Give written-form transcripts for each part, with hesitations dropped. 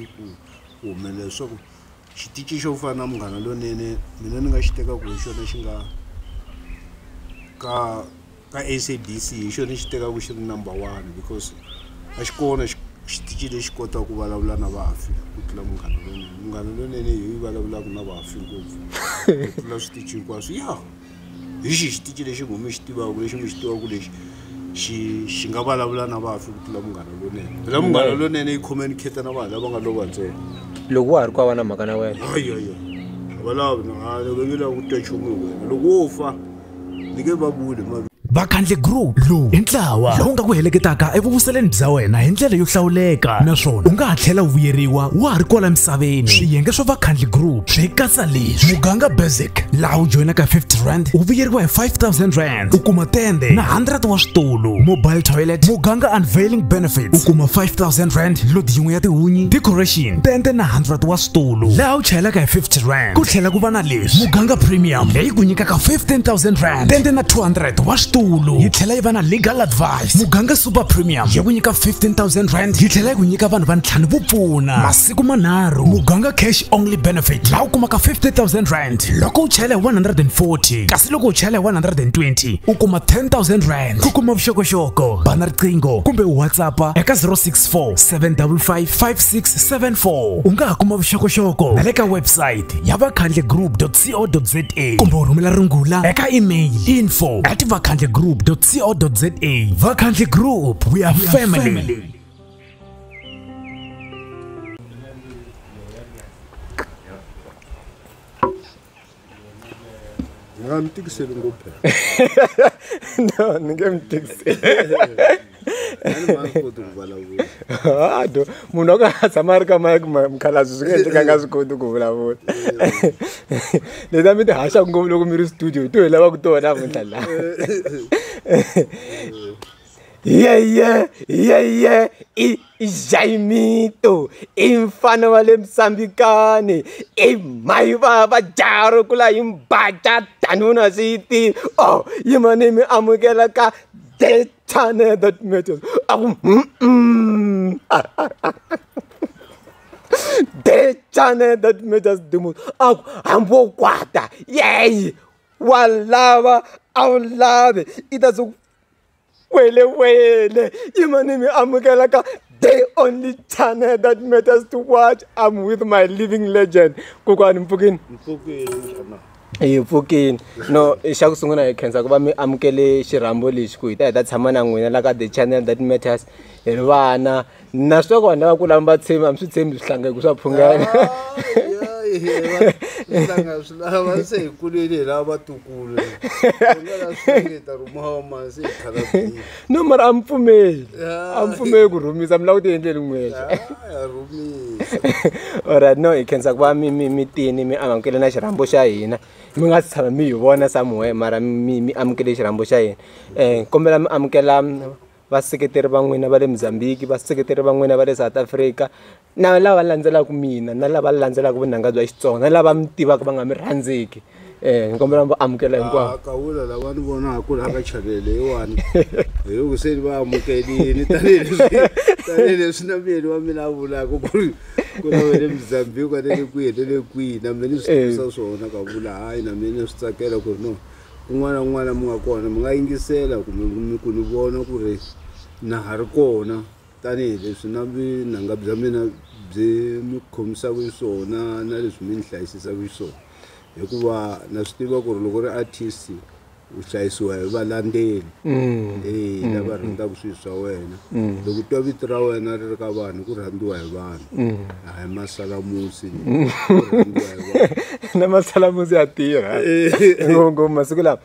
ku humelela so xitici xo fana Munghana Lonene mina ni nga xi teka ku hi xona xi nga ka SABC hi xona xi teka ku xi ri number 1 because a xi kona xitici lexi kotaka ku vulavula na vafi ku tlula Munghana Lonene hi vulavulaka na vafi ngopfu ku tlula switici hinkwaswo ya hi xitici lexi ngome xi tivaka lexi mi xi tivaka lexi xi nga vulavula na vafi ku tlula Munghana Lonene la Munghana Lonene yi communicate na vanhu lava nga lova ntsena loko wa ha ri kwa vana mhaka na wena avalavi loko nge lavi ku twa nchumu hi wena loko wo fa ni nge va vuli Vakhandle Group lowu i ntlawa lowu nga ku heleketaka evuvuseleni bya wena hi ndlela yo hlawuleka naswona u nga ha tlhela vuyeriwa wa ha ri kwala misaveni swiyenge swa Vakhandle Group swi katsa leswi muganga basic laha u joinaka 50 rand u vuyeriwa hi 5000 rand u kuma tende na 100 wa switulu mobile toilet muganga unveiling benefits u kuma 5000 rand lodi yin'we ya tihunyi decoration tende na 100 wa switulu laha u chayelaka hi 50 rand ku tlhela ku va na leswi muganga premium leyi ku nyikaka 15000 rand tende na 200 wa switulu yi tlhela yi va na legal advice muganga super premium yi ku nyika 15000 rand yi tlhela yi ku nyika vanhu va ntlhanu vo pfuna masiku manharhu muganga cash only benefit laha u kumaka 50000 rand loko u chayela hi 140 kasi loko u chayela hi 120 u kuma 10000 rand ku kuma vuxokoxoko bana riqingho kumbe whatsappa eka 064 755 5674 u nga ha kuma vuxokoxoko na le ka website ya vakhandlegroup.co.za kumbe u rhumela rungula eka email info@vakhandlegroup.co.za Vakhandle Group, we are family. I'm tikiseli ngopha no ningemtikisi ado munhu akatshama ri ka mkhalabye swi nga endleka nga swi koti ku vulavula leta mi ti haxa ngopfu loko mi ri studio to hi lava ku tona vunhla laha i Jaimito i mfana wa le Msambikani i maiva va jaro kula hi mbaja tanuna siti oh yimani mi amukela ka the channel that matters the channel that matters the most ambo kwata yey walava awlave itazo wele yimani mi amukela ka the only channel that matters to watch. I'm with my living legend kokwani mpfukini mpfukini no xa ku sungula hi khensa ku va mi amukele xirhambo lexi ku hi ta tshama na n'wina la ka the channel that matters hi ri vana na swi vanhu lava kula va tshembi a mi swi tshembi swihlangeko swa phungana lava se hi kulele lava tukulu no mara a mi pfumeli ku rhumisa mi lava ku ti endleli n'wexa alright no hi khensa ku va mi tini mi amukele na xirhambo xa hina mi nga si tshama mi hi vona somewhere mara mi amukele xirhambo xa hina kombela mi amukela vaseketeri va n'wina va le Mozambique vaseketeri va n'wina va le South Africa na lava landzelaka mina na lava landzelaka vunanga bya Xitsonga na lava mi tivaka va nga mi rhandzeki nkombela va amukela hinkwavo kawula lava ni vonaka la ka channel leyiwani hi ku se va amukelini tanihileswi na miyeni wa mina a vulaka ku ri ku na le Mozambique wa le kwihi na mina ni swi tivisa swona ka vula hayi na mina swi tsakela ku ri no kun'wana n'wana mi nga kona mi nga yingisela kumbe ku ni vona ku ri na ha ri kona tanihileswi na vunanga bya mina byi mi khomisaka swona na leswi mi ni hlayisisaka swona hikuva na swi tiva ku ri loko ri artist u hlayisiwa hi valandzeli lava rhandzaka swilo swa wena loko twa vito ra wena ri ri ka vanhu ku rhandziwa hi vanhu hayi masalamusi na masalamusi ya tirha ngopfu masiku lawa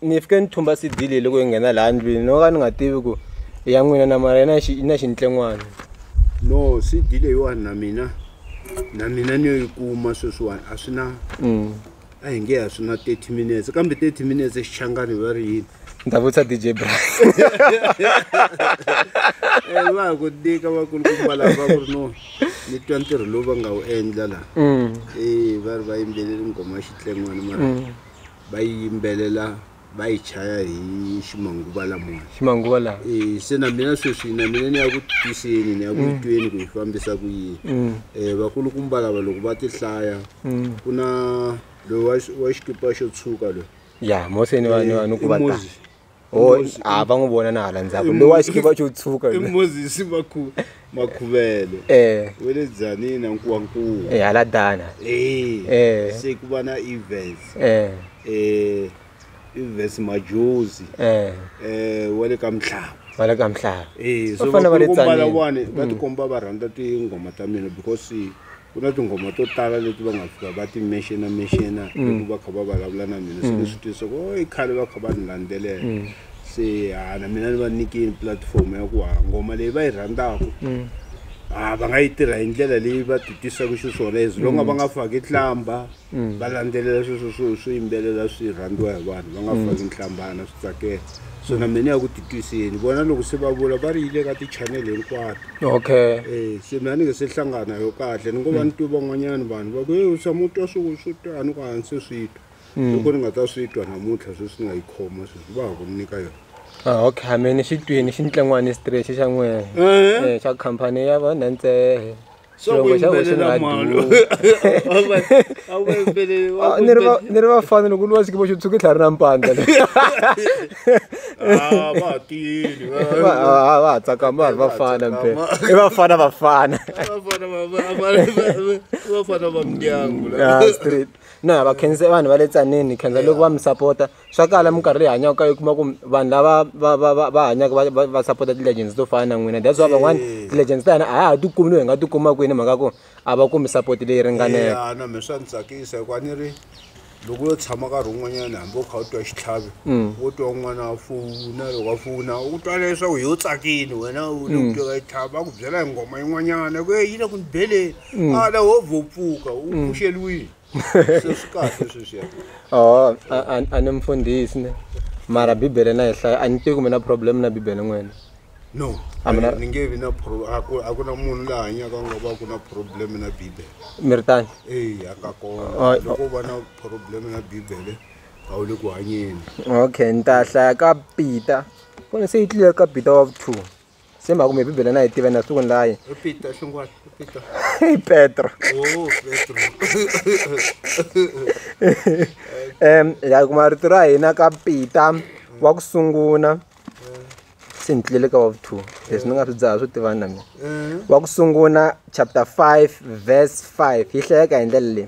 ni fike ni thumba CD loko hi nghena laha ndlwini no ka ni nga tivi ku ya n'wina na mara na xintlen'wana no CD leyiwani na mina ni yi kuma sweswiwani a swi na a hi nge a swi na 30 minutes kambe 30 minutes xichangani va ri yini ni ta vutisa DJ Brian va ku tika vakulukumba lava ku ri no ni twa ntirho lowu va nga wu endla laha va ri va yimbelele ngoma xitlen'wana mara va yimbelela va yi chaya hi ximanguva lamona ximanguva lawa se na mina sweswi na mina ni ya ku tiseni ni ya ku tweni ku hi fambisa ku yini vakulukumba lava loko va ti hlaya ku na loyi wa xikipa xo tshuka loyi ya moseni vanhu ku vata a va n'wi vona na hala ndzhaku loyi wa xikipa xo tshuka i Moses Makhuvele we le Dzanini Nkuwankulu hala dana se ku va na Events Majozi wa le ka Mhlava so va tikomba va rhandza tinghoma ta mina because ku na tinghoma to tala leti va nga fika va ti meshena loko va kha va vulavula na mina se leswi tisa ku i khale va kha va ni landzelela se na mina ni va nyikini platform ya ku ngoma leyi va yi rhandzaka va nga yi tirha hi ndlela leyi va titisaka xiswona as long va nga faki nhlamba va landzelela sweswo swo yimbelela swi rhandziwa hi vanhu va nga faki nhlambana swi tsakela so na mina ya ku titwiseni vona loko se va vula va ri yile ka ti-channel hinkwato se mina ni nge se hlangana yo kahle ni ngo va ni twi van'wanyana vanhu va ku u tshama u twa swo tani ku hansi swi twa loko ni nga ta swi twa namuntlha sweswi ni nga yi khoma sweswi va ha ku nyika yona okay meni xi twini xi ntlengwani stretch xa n'wena xa khampani ya vona ntsehe xilongo xa wena nga ni ri vafana loko luwa xikipa xo tshuka tlhari na mpandla va tiyini va ha tsakama va ri vafana mpe i vafana vafana va mindyangu street na va khensa vanhu va le Tsaneni khensa loko va mi sapota swa kala minkarhi leyi hanyaka ka yi kuma ku vanhu lava va hanyaka va sapota ti-legends to fana na n'wina that's why van'wani ti-legends ta hina a ha tikumi no hi nga tikuma kwini mhaka ku a va kumi support leyi ringaneke na me swa ni tsakisa hikuva ni ri loko yo tshama nkarhi wun'wanyana hambi u kha u twa xitlhavi wo twa un'wana a funa loko a funa u twa leswaku hi u tsakini wena u le ku twa ka xitlhavi a ku byela hi ngoma yin'wanyana ku yi le ku ni beleni ala wo vhopfuka u pfuxeliwini se swi kahle sweswiya a ni mfundhisi ne mara bibele na hi hlaya a ni tivi kumbe na problem na bibele n'wena no ni nge vi na a ku na munhu laha hanyaka nga va ku na problem na bibele mi ri tani a ka kona loko va na problem na bibele a wu le ku hanyeni okay ni ta hlaya ka Peter kone se yi tlile ka Peter wa vu-2 se mhaka kumbe bibele na yi tiva na siku ni layi Peter xingwani Peter Petro ya kuma rito ra hina ka Peter wa ku sungula se ni tlile ka wa vu-2 leswi ni nga swi dzaha swo tivana na mina wa ku sungula chapter 5 verse 5 yi hlayeka hi ndlela leyi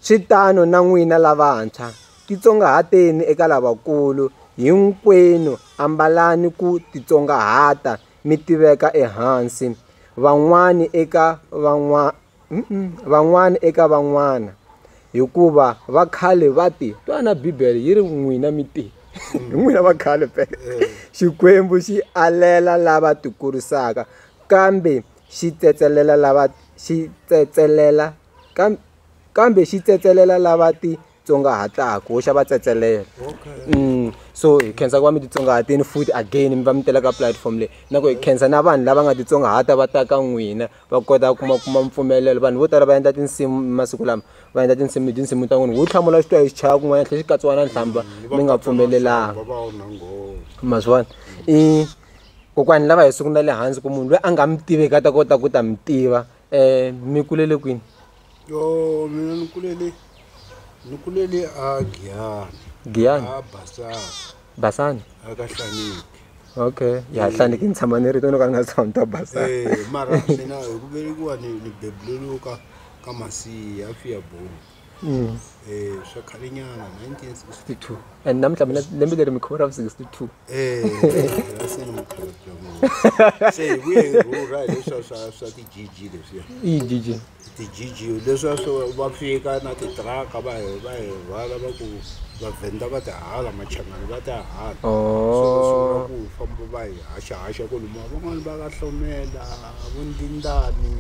switano na n'wina lavantshwa titsongahateni eka lavakulu hinkwenu ambalani ku titsongahata mi tiveka ehansi van'wani eka van'wana hikuva va khale va ti twana bibele yi ri n'wina mi ti n'wina va khale pe xikwembu xi alela lava ti kurisaka kambe xi tsetselela lava ti tsongahataka wo xava tsetselela so hi khensa ku va mi titsongahatini futhi again mi va mi tela ka platform leyi na ku hi khensa na vanhu lava nga titsongahata va ta ka n'wina va kota ku kuma mpfumelelo vanhu vo tala va endla tinsimu masiku lama va endla tinsimu ta n'wina wo hlamula xitwa hi xichava kun'wana tlhe xi katsiwa na nhlamba mi nga pfumelelanga ma swi vona kokwani lava hi siku na le hansi ku munhu loyi a nga mi tiveki a ta kota ku ta mi tiva mi kulele kwini mina ni kulele a Giyani Basani aka Hlaniki okay ya Hlaniki ni tshama ni rito no ka nga tshama ta Basani mara mina ku velekiwa ni bebulelo ka Masiya Fiyabhoni swa khale nyana 1962 and namhla mina lembe leri mi khomera 62 asini mkhomera se we rura leswa swa ti GG leswiya GG ti GG leswa swo va fika na ti truck va rhwala va ku va venda va ti hala machangani va ti hala so ku famba va hi haxa ku luma van'wana va ka Hlomela vundindani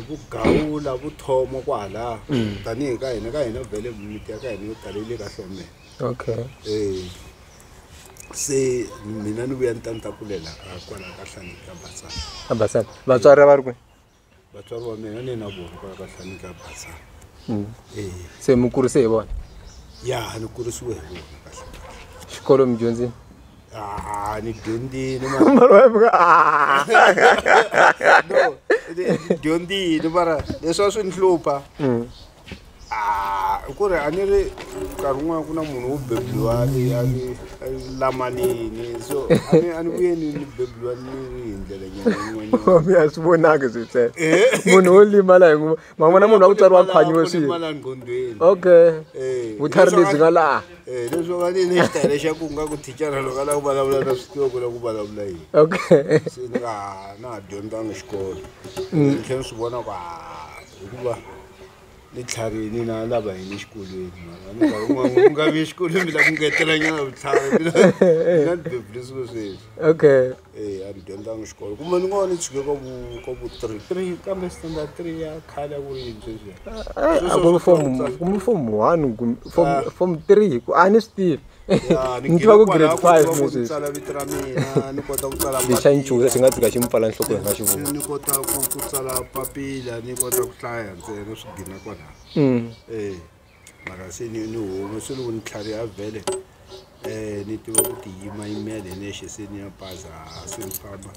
vugawula vuthomo kwala tanihi ka hina vele miti ya ka hina yo talele ka Hlomela okay se mina ni vuya ni ta kulela kwala ka Hlaniki ka Basani vatswari va ri kwini vatswari va mina ni na vona kwala ka Hlaniki ka Basani se mi kurise hi vona ya ni kurisiwe hi vona kahle xikolo mi dyondzini ni dyondzile dyondzile mara leswi a swi ni hlupha ku ri a ni ri nkarhi wun'wana ku na munhu wo bebuliwa a lamanini so a ni vuye ni bebuliwa ni ri hi ndlela nyana mi a swi vonaka switlela munhu wo limala hi n'we ma vona munhu wa ku tsariwa phanyiwe swilo nqondweni okay vutlhari lebyi nga laha leswo ka ni xitayele xa ku nga ku thicara loko a lava ku vulavula na swi tiva ku lava ku vulavula yini okay se ni nga na ha dyondzanga xikolo ni tlhela ni swi vona ku hikuva ni tlharini na lava yini xikolweni mara ni nkarhi wun'wana ku nga vi exikolweni mi lava ku ngetelanyana vutlhari mina ni bebulisiwe sweswi okay a ni dyondzanga xikolo kumbe ni nga va ni tshuke ka vu 3 kambe standard 3 ya khale a ku ri yini sweswiya a ku ri form 1 form 3 a ni swi tivi ni tiva ku grade 5 ni tsala vito ra mina ni kota ku tsala lexi xa ncuza xi nga tsika xi mi pfala nhloko hi nga xi vona ni kota ku tsala papila ni kota ku hlaya ntsena swi gina kwalaho mara se ni huma se loko ni tlhariha vhele ni tiva ku tiyimayimela hi nexe se ni ya baza se ni famba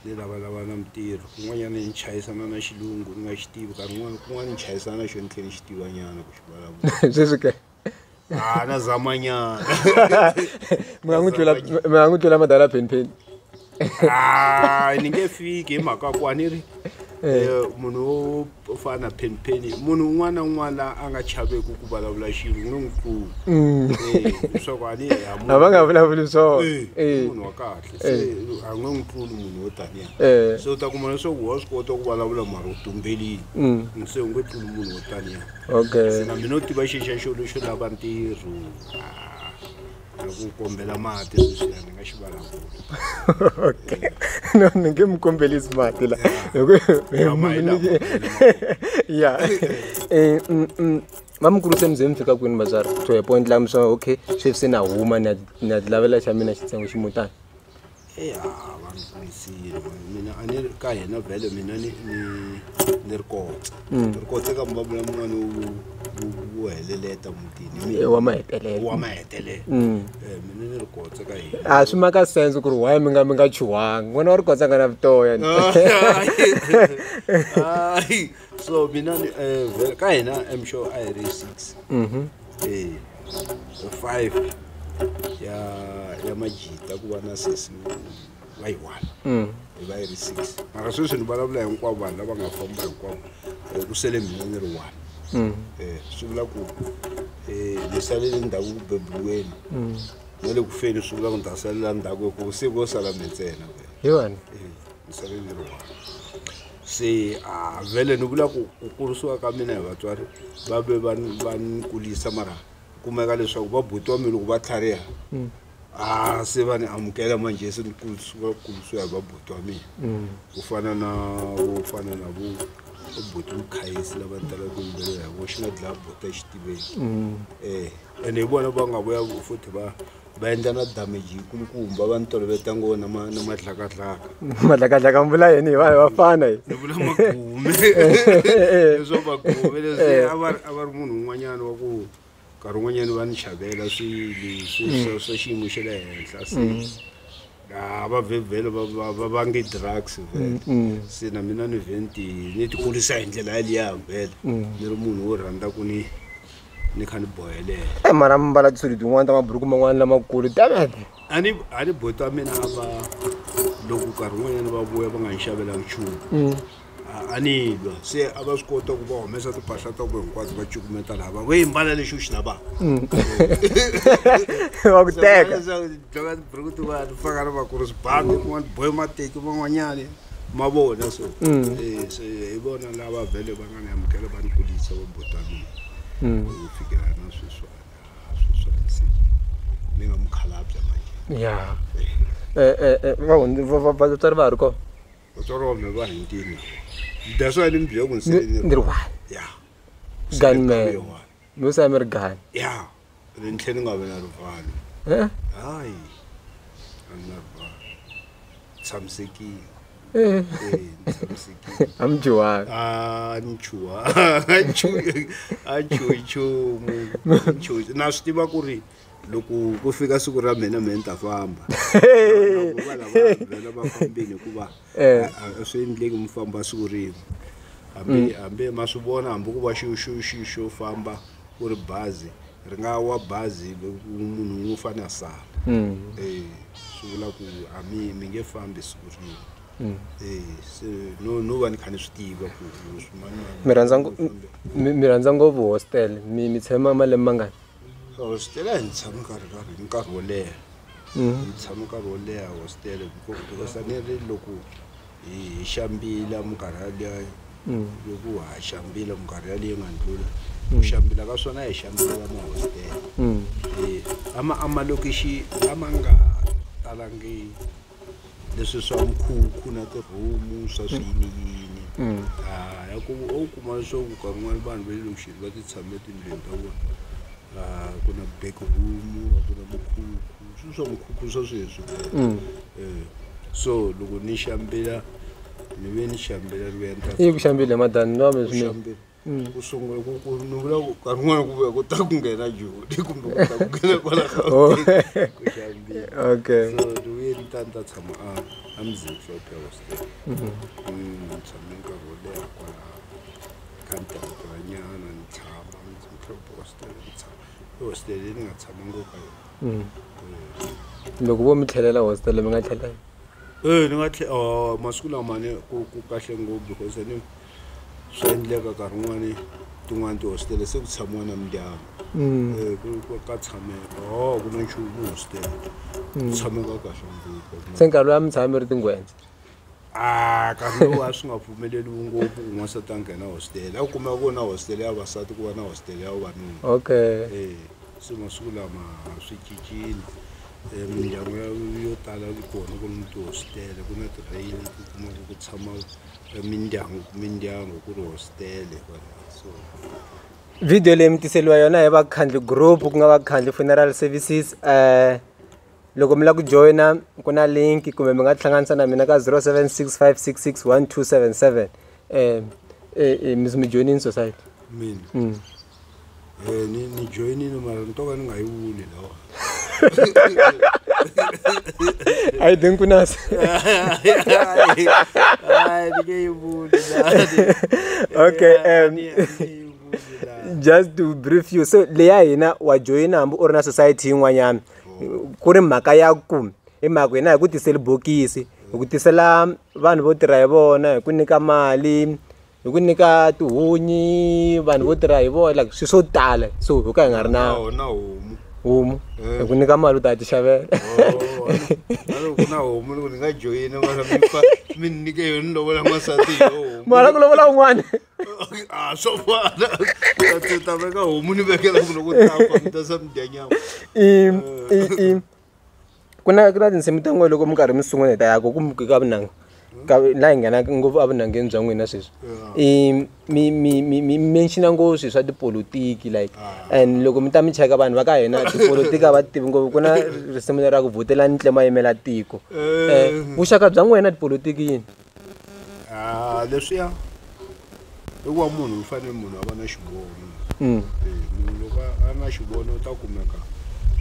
ni lavalava na mintirho kun'wanyana ni chayisana na xilungu ni nga xi tivi nkarhi kun'wana ni chayisana na xo ni tlhela ni xi tivanyana ku xi vulavula sweswi ke na zamanyana mi nga n'wi tlela madala phenpheni ni nge fiki hi mhaka ku a ni ri munhu wo fana na phenpheni munhu un'wana na un'wana la a nga chaveki ku vulavula xilo n'wi n'wi pfuna leswaku a ni a va nga vulavuli swona munhu wa kahle se a n'wi n'wi pfuni munhu wo taniya se u ta kuma leswaku wa swi kota ku vulavula mara u tumbelini se u nge tluli munhu wo taniya okay se na mina u tiva xixa xo lexo lava ntirho ku kombela mati sweswiya ni nga xi vulavula okay no ni nge mi kombelisi mati la ya mamukulu se mze mi fika kwini vatswari to hi point laha mi swa okay sweswi se na huma ni ya tilavela xa mina xitsengo ximutani vanhu kumisile mina a ni ri ka hina vhele mina ni ri kotse ka mbabula mun'wana wo heleleta mutini wa mahetelelo mina ni ri kotse ka hina a swi maka sense ku ri why mi nga chuhangi n'wana wa ri kotsanga na vutoya so mina ka hina I'm sure I ri 6 5 ya majita ku va na sesi va yi 1 va yi ri 6 mara sweswi ni vulavula hinkwavo vanhu lava nga famba hinkwavo ku sele mina ni ri 1 swi vula ku ni salele ndzhaku ku bebuliweni na le ku feni swi vula ku ni ta salela ndzhaku hikuva se vo sala mi ntsena hiwani ni salele ni ri 1 se vhele ni vula ku kurisiwa ka mina hi vatswari va ve va ni kulisa mara kumeka leswaku va buti wa mina loko va tlhariha se va ni amukela manje se ni kurisiwa hi va buti wa mina ku fana na vo buti mukhayisi lava ni talaka ku yimbelela hi vo xi nga dlaya buti exitiveni ene hi vona va nga vuya futhi va endla na damage yikulukumba va ni toloveta ngo na madlakatlaka mvula yini hi vafana ni vula magume leswo magume leswi a va ri munhu un'wanyana wa ku nkarhi un'wanyana va ni xavela swilo swa xiyimo xa le henhla se va vhele va nge drugs vhele se na mina ni ni tikulisa hi ndlela yaliya vhele ni ri munhu wo rhandza ku ni kha ni bohelela mara mbala tisudi tin'wana ta maburuku man'wana lamakulu damete a ni boti wa mina loko nkarhi un'wanyana va vuya va nga ni xavela nchumu a ni lwa se a va swi kota ku va humesa timpahla ta ku hinkwato va cukumeta lava ve mbala lexi u xi lavaka wa ku teka dloka tiburuku tiva ni faka na vakurisi bangi kun'wana bohe mateki van'wanyani ma vona so se hi vona lava vhele va nga ni amukela va ni kulisa va bota mina ku fikela na sweswiwana se ni nga mukhalabya manje ya vatswari va ha ri kona vatswari va mina va hintini that's why ni mi byela ku ni ri one ya gunman mi u mi ri gun ya ni tlhela ni nga vi na rivalo hayi a ni na rivalo tshamisekile tshamisekile amjuwa nchuwa achuichumu na swi tiva ku ri loko ku fika siku ra mina ni ta famba va lava vhela va fambini hikuva a swi endleki mi famba siku rin'we hambi ma swi vona hambi ku va xo famba ku ri bazi ri nga wa bazi munhu un'we fane a sala swi vula ku mi nge fambi siku rin'we se no va ni kha ni swi tiva ku mi rhandza ngopfu hostel mi tshama malembe mangani hostel a ni tshama nkarhi wo leha ni tshama nkarhi wo leha hostel because a ni ri loko hi xambila minkarhi yaliya loko ha xambila minkarhi yaliya nga ndlula ku xambila ka swona hi xambila ka mahostel amalokixi ama nga talangi leswi swa mkhukhu na tirumu swa swiyiniyini ya ku u kuma leswaku nkarhi wun'wana vanhu va le lokixini va ti tshame tindlwini ta vona ku na backroom ku na mukhukhu swilo swa mukhukhu swa sweswi so loko ni xambila ni ve ni xambila rienta ku xambile madani no me swinene ku sungula ku ni vula ku nkarhi wun'wana ku vuya ku ta ku nghena jodi kumbe ku ta ku nghena kwala ku xambila okay so duwe ni ta tshama a mzini flopya hostel tshame nkarhi wo leha kwala ka nyana ni tshama mzini flopya hostel ni tshama hostel ni nga tshama ngopfu loko vo mi tlhelela hostel mi nga tlhelela ni nga masiku lama ni ku kahle ngopfu because ni swi endleka nkarhi wun'wani tin'wani tihostel se ku tshamiwa na mindyangu ka tshameka ku na nchumu hostel tshameka kahle ngopfu se nkarhi lowu a mi tshama mi ri tingwenya nkarhi lowu a swi nga pfumeleliwi ngopfu ku n'wansati a nghena hostel a kumeka ku na hostel ya vavasati ku va na hostel ya vavanuna okay se masiku lama swi cincile mindyangu yo tala yi kona ku ni tihostel ku na tirheyili ku kumeka ku tshama mindyangu ku ri hostel so video leyi mi tiseliwa yona hi vakhandli group ku nga vakhandli funeral services loko mi lava ku joina ku na link kumbe mi nga tihlanganisa na mina ka 0765661277 mi joinini society mina ni joinini mara ni toka ni nga yi vuli lawa I think kunas okay just to brief you so leya hina wa join hambi u ri na society yin'wanyana ku ri mhaka ya ku hi mhaka hina hi ku tisela bokisi hi ku tisela vanhu vo tirha hi vona hi ku nyika mali hi ku nyika tihunyi vanhu vo tirha hi vona like swi swo tala so hi ka hi nga ri na homu hi ku nyika mali u ta ti xavela ku na homu loko ni nga joyina mara mi nyike yona lovola n'wansati mara ku lovola un'wana swo fana ta veka homu ni vekela ku loko tafa mi ta sa mi dya nyama ku na tinsimu ta n'we loko mi karhi mi sungula hi ta yako kumbe ka vunanga la hi nghena ngopfu evunangeni bya n'wina sweswi mi mention ngopfu swilo swa tipolotiki like and loko mi ta mi cheka vanhu va ka hina tipolotiki a va tivi ngopfu ku na risimu leri ra ku vhotela Ntlemo a yimela tiko vuxaka bya n'wina tipolotiki yini leswiya hikuva munhu u fanele munhu a va na xivono munhu loko a ri na xivono u ta kumeka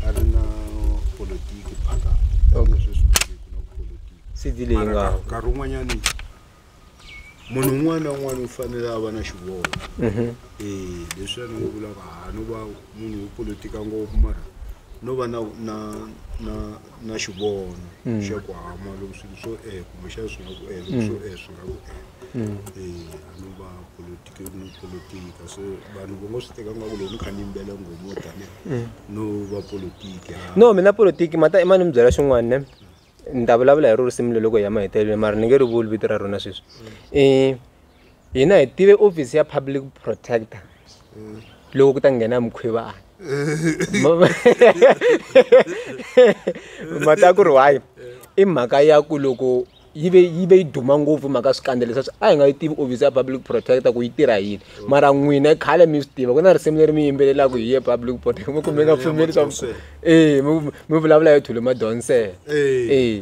a ri na politiki phaka sidi leyi nga nkarhi wun'wanyani munhu un'wana na un'wana u fanele a va na xivono leswi ni ngo vulaka no va munhu wo politika ngopfu mara no va na xivono xa ku hama loko swilo swo kumbexana swi nga ku loko swo swi nga ku no va politika so vanhu va ngo swi teka nga ku loko ni kha ni yimbela ngoma tani no va politika no mina politiki mata imani mi byela xin'wana ne ni ta vulavula hi risimu loko hi ya mahetelelo mara ni nge ri vuli vito ra rona sweswi hina hi tive office ya public protector loko ku ta nghena mukhwivana mata ku ri why i mhaka ya ku loko yive duma ngopfu maka swikandele leswi a hi nga yi tivi office ya public protector ku yi tirha yini mara n'wina khale mi swi tiva ku na risimu leri mi yimbelelaku hi ye public protector mi kumbe nga pfumeli swa mi vulavula hi Thule Madonsela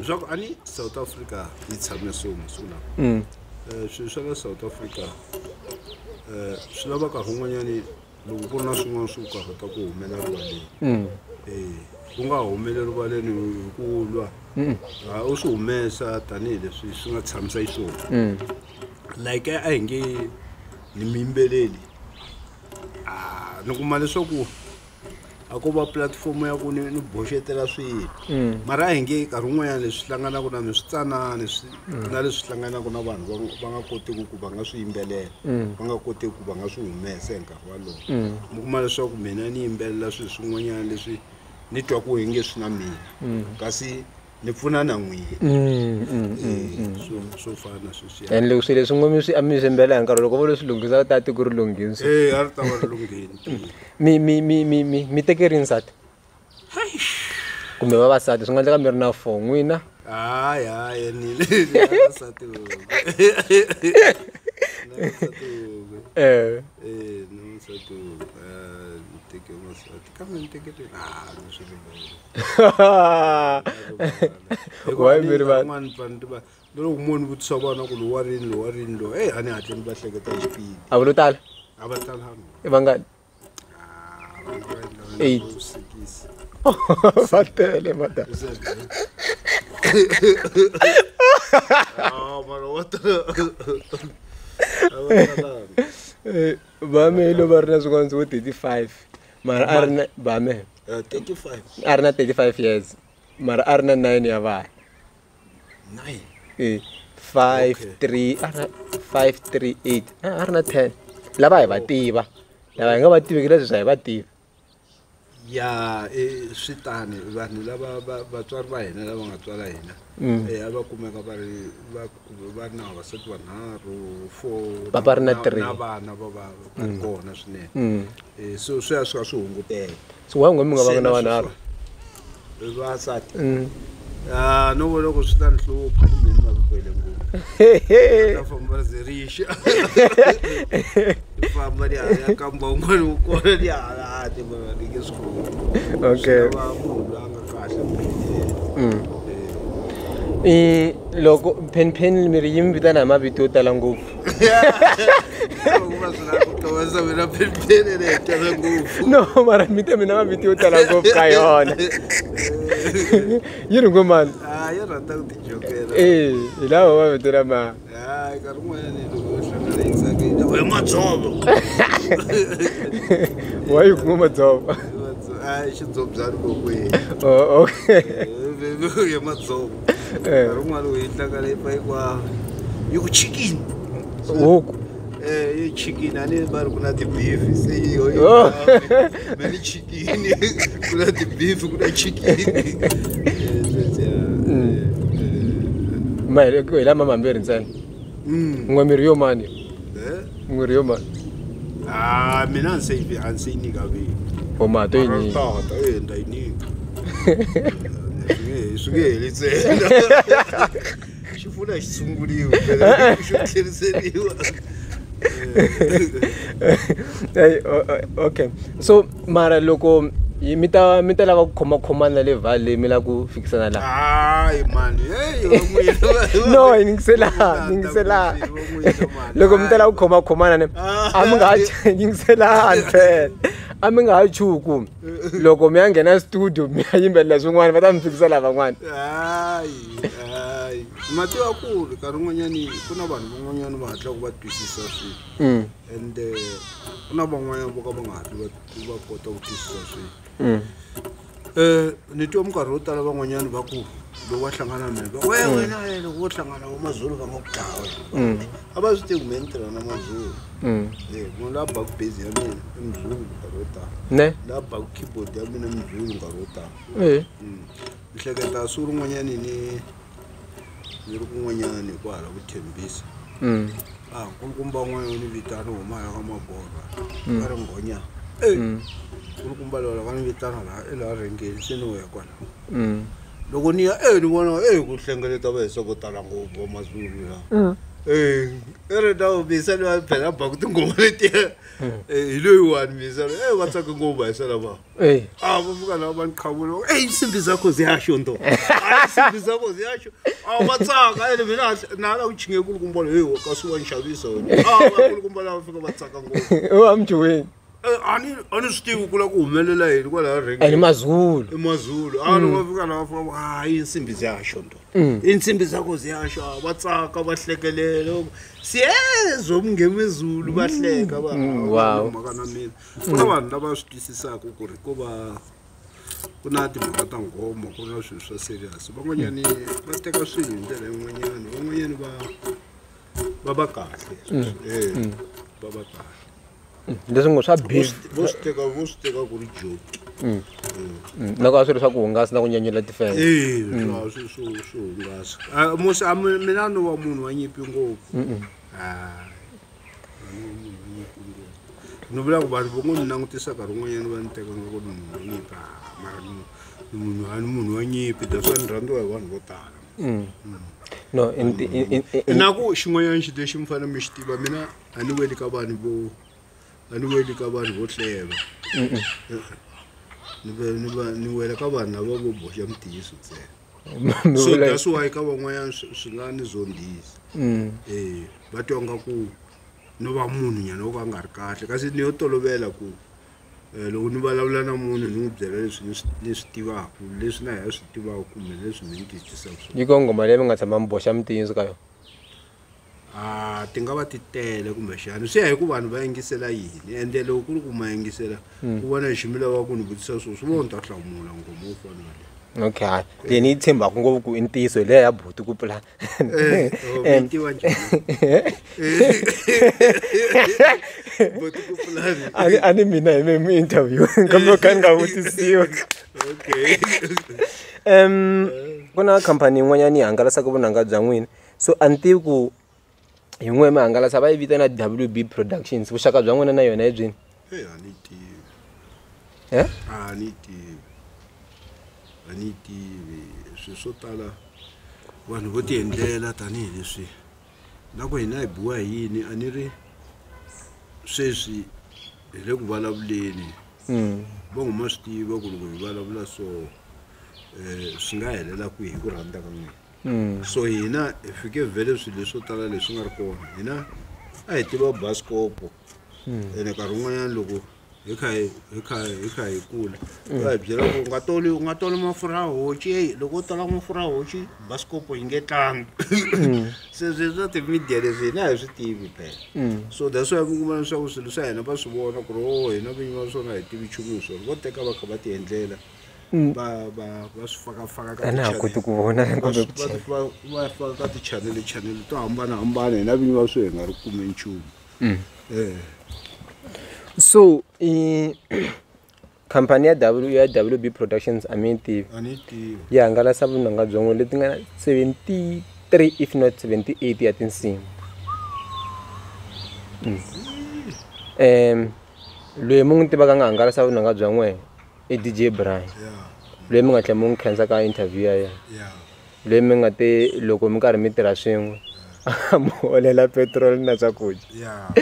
swa ku ani South Africa yi tshame so musula swilo swa le South Africa swi lava ka hun'wanyani loko ku ri na swin'wana swi karhata ku humela rivaleni ku nga humeleli rivaleni hi ku lwa u swi humesa tanihileswi swi nga tshamisa xiswona like a hi nge ni miyimbeleli ni kuma leswaku a ko va platform ya ku ni boxetela swilo mara a hi nge nkarhi wun'wanyana leswi hlanganaka na mi switsanani na leswi hlanganaka na vanhu va nga koteki ku va nga swi yimbelela va nga koteki ku va nga swi humesa hi nkarhi walowo mi kuma leswaku mina ni yimbelela swilo swin'wanyana leswi ni twa ku hi nge swi na mina kasi ni pfuna na n'wina swo fana sweswiya and loko swilo swin'we swi mi swi yimbela hi nkarhi loko vo leswi lunghisa tati ku ri lunghini a ri ta va ri lungheni mi tekerini nsati kumbe vavasati swi nga endleka mi ri na four n'wina hayi ni vavasati why mi ri loko munhu vutisa vana ku lo wa rini lo a ni hatleni va hleketa hi xipidi a vulo tala a va talanga i vangani 8 va tele mata va me lo va ri na swin'wana swo 35 mara a ri na va me 35 a ri na 35 years mara a ri na 9 ya vana 9 538 a ri na 10 lava hi va tiva lava hi nga va tiveki leswi swa hi va tiva ya switani vanhu lava vatswari va hina lava nga tswala hina a va kumeka va ri na vavasati vanharhu 4 papa ri na 3 na vana va ri kona swinene so swi ya swi ka swi hunguteka so wa ngomi nga va na vanharhu vasati no vona ku swi ta ni hlupha ni mina na vukwele ngopfu ta famba zi rixa famba ya kamba un'wana u kona ni hala ti va ni ke swi okay va munhu la nga kahle loko pen mi ri yimi vitana hi mavito yo tala ngopfu no mara mi te mina mavito yo tala ngopfu ka yona yi ri ngomani yi rhandza ku tijokela hi lava va vitela ma nkarhi wun'wanyani loko u hlanganisa we madzovo wa yi kuma madzovo xidzobyani kokweni okay ye madzovo nkarhi wun'wana u yi hlangana yi fa hikwavo yi ku chikini huku yi chikini a ni va ri ku na tibifi se meni chikini ku na tibifi ku na chikini ma hi lama mambirhi ntsena n'we mirhi yo mani mirhi yo mani mina a ni se yi nyika vini mato yi nyika tata nda yi nyika swi nge heli ntsena xi pfuna xi tshunguriwa xo tlheriseriwa okay so mara loko mi ta lava ku khomakhomana le vale mi la ku fikisana la hayi mani no yingisela loko mi ta lava ku khomakhomana ne a mi nga yingiselani phela a mi nga ha chuku loko mi ya nghena studio mi ya yimbelela swin'wana va ta mi fikisela van'wana hayi mati ya kulu nkarhi wun'wanyani ku na vanhu van'wanyani va hatla ku va twisisa swilo and ku na van'wanyana vo ka va nga hatli va kota ku twisisa swilo ni twa minkarhi yo tala van'wanyani va ku loko va hlangana na mina wena loko wo hlangana va mazulu va nga ku dlawa a va swi tivi kumbe ni tirha na mazulu munhu la baku base ya mina i muzulu nkarhi wo tala la baku keyboard ya mina muzulu nkarhi wo tala ni hleketa siku rin'wanyani ni ri kun'wanyani kwala ku thembisa nkulukumba un'wana ni vitana huma ya ka maborwa va ri ngonya nkulukumba lola va ni vitana laha rhengeni se ni wo ya kwala loko ni ya ni vona ku hlengeleta vahisa vo tala ngopfu va Mazulu ya ri na misa ni va phela ba ku tingoma letiya hi loyiwani misa va tsaka ngopfu vahisa lava va vuka lava va ni qhavula insimbi zakho ziyasho nto insimbi zakho ziyasho va tsaka ene mina na la ku chinge kulukumba leyo ka swi wa nxavisa wena va kulukumba lava fika va tsaka ngopfu wa mjweni ani swi tivi ku la ku humelela yini kwalaha ni Mazulu loko va fika lava fika insimbi ziyasho nto insimbi zakho ziyasho va tsaka va hlekelela siyezo mngemezulu va hleka mhaka na mina ku na vanhu lava swi twisisaka ku ri ku va ku na timhaka ta ngoma ku na swilo swa serious van'wanyani va teka swilo hi ndlela yin'wanyani van'wanyani va va kahle va va kahle leswi ngo swa vo swi teka ku ri joke loko a swi ri swa ku hungasa na ku nyanyula tifeme swo hungasa mina ni wa munhu wa nyimpi ngopfu ni vula ku vanhu vo n'wi ni langutisa nkarhi wun'wanyani va ni teka nga ku ni munhu wa nyimpi mara ni munhu wa nyimpi that's why ni rhandziwa hi vanhu vo tala no na ku xin'wanyana xi lexi mi fanele mi xi tiva mina a ni weli ka vanhu vo hleva ni wela ka vanhu lava vo boxa mitiyiso ntsena so that's why ka van'wanyana swi nga ni zondhisa va twa nga ku no va munhu nyana wo ka nga ri kahle kasi ni yo tolovela ku loko ni vulavula na munhu ni n'wi byela leswi ni swi tivaka leswi na hi swi tivaka kumbe leswi ni twisisaka swona yi ko ngoma leyi mi nga tshama mi boxa mitiyiso ka yona ti nga va ti tele kumbe xana swi ya hi ku vanhu va yingisela yini ende loko ku ri ku ma yingisela ku vona hi ximi lava ku ni vutisa swona swi vona ta hlamula ngoma wo fana na okay leyi ni yi tshembaka ngopfu ku i ntiyiso hi leya ya buti ku pulana tiva njhani buti ku pulana a ni mina hi mi interview kambe ka ni nga vutisiwa okay ku na khampani yin'wanyana yi hangalasaka vunanga bya n'wina so a ni tivi ku hi n'we mi hangalasa va yi vitana WB Productions vuxaka bya n'wina na yona hi byini a ni tivi swilo swo tala vanhu vo ti endlela tanihileswi na ku hina hi biwa hi yini a ni ri sweswi hi le ku vulavuleni va huma swi tiva ku loko hi vulavula so swi nga helela kwihi hi ku rhandza ka n'wina so hina hi fike vhele swilo leswo tala leswi nga ri kona hina a hi tiva baskopo ene nkarhi wun'wanyana loko hi kha hi kula va hi byela ku u nga toli mafurha hoci loko u tola mafurha hoci baskopo yi nge tlangi se sweswi swa ti-media leswi hina hi swi tivi phela so that's why mi kuma leswaku swilo swa hina va swi vona ku ri hina vinyi va swona hi tivi nchumu hi swona vo teka va kha va ti endlela va swi fakafaka a na ha koti ku vona va faka ka tichanele to hambanahambana hina vinyi va swi hi nga ri kume nchumu so khampani ya WB Productions a mi yi tivi yi hangalasa vunanga bya n'wina leti nga 73 if not 78 ya tinsimu loyi mi n'wi tivaka nga hangalasa vunanga bya n'wina i DJ Brian loyi mi nga tlhela mi n'wi khensa ka interview ya yena loyi mi nga te loko mi karhi mi tirha swin'we a mi holela petrol na swakudya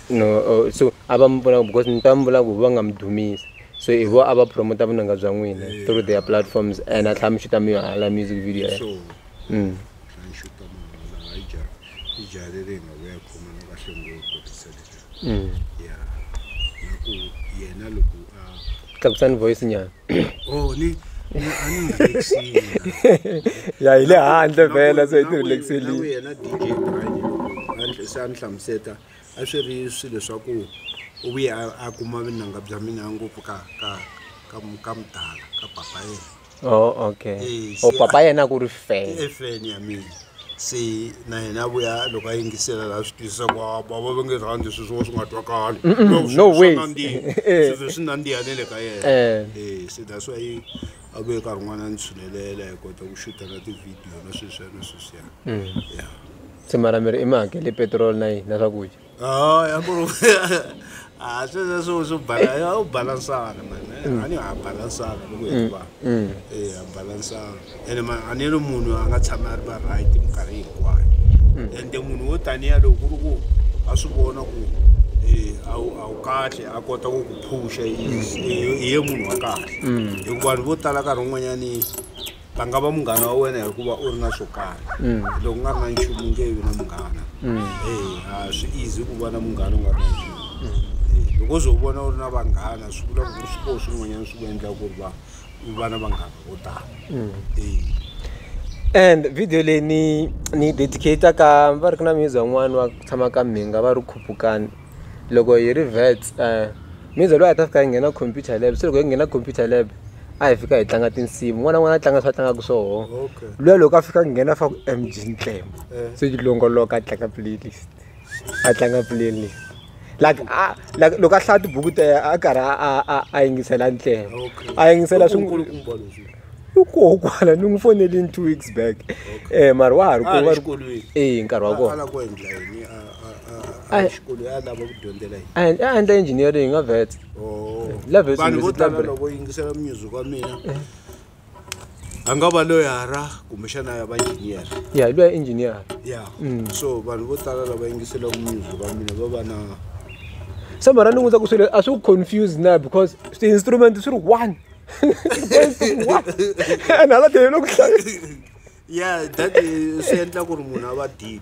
no so ava mi pfuna because ni ta mi vula ku va nga mi dumisa so i vo a va promota vunanga bya n'wina through their platforms and a tlhela mi xuta mi hala music video ya tlakusani voice nyana ya hi le handle vhela so hi ti relaxelile yena DJ Brian se a ni hlamuseta a swi ri swilo swa ku u vuye a kuma vunanga bya mina ngopfu ka mdala ka papa yena okay papa yena ku ri fan ya mina se na yena vuya loko a yingisela la swi twisisa ku baba va nge rhandzi swilo swi nga twakali no way swilo swi nandzihanele ka yena se that's why a vuye nkarhi n'wana ni tshunelela hi kota ku xuta na ti-video na sweswiya na sweswiya se mara mi ri i mi hakele petrol na yini na swakudya sweswo swo balansana man ani ha balance loko hi va ha balance ene ani lo munhu anga tshama ri va right minkarhi hinkwayo ende munhu wo taniya loko ku ri ku a swi vona ku a wu kahle a kota ku ku phusha hi ye munhu wa kahle hikuva vanhu vo tala nkarhi wun'wanyani va nga va munghana wa wena hikuva u ri na swo karhi loko u nga ri na nchumu nge vi na munghana a swi easy ku va na munghana u nga ri na nchumu loko zo vona u ri na vanghana swi vula ku swi koho swin'wanyana swi ku endla ku ri va na vanghana vo tala and video leyi ni dedicate ka va ri ku na miza wun'wana wa tshama ka mhinga va ri khupukani loko hi ri vets miza loyi a ta fika hi nghena computer lab se loko hi nghena computer lab a hi fika hi tlanga tinsimu n'wana n'wana a tlanga swa tlangaka swoho luya loko a fika a nghena fa ku mg Ntlemo se yi longoloka a tlanga playlist like loko a hlaya tibuku ta a karhi a yingisela Ntlemo a yingisela swin'wana ukoho kwala ni n'wi fonele 2 weeks back mara wa ha ri ko va ri nkarhi wa kona a endla engineering a vet vanhu vo tala loko yingisela music wa mina a nga va loyara kumbexana ya va engineer luya engineer so vanhu vo tala lava yingisela music wa mina va va na se mara ni n'wi ku swilo a swi ku confuse na because ti-instrument swi ri one nala tele no ku hlaya that swi endla ku ri munhu a va deep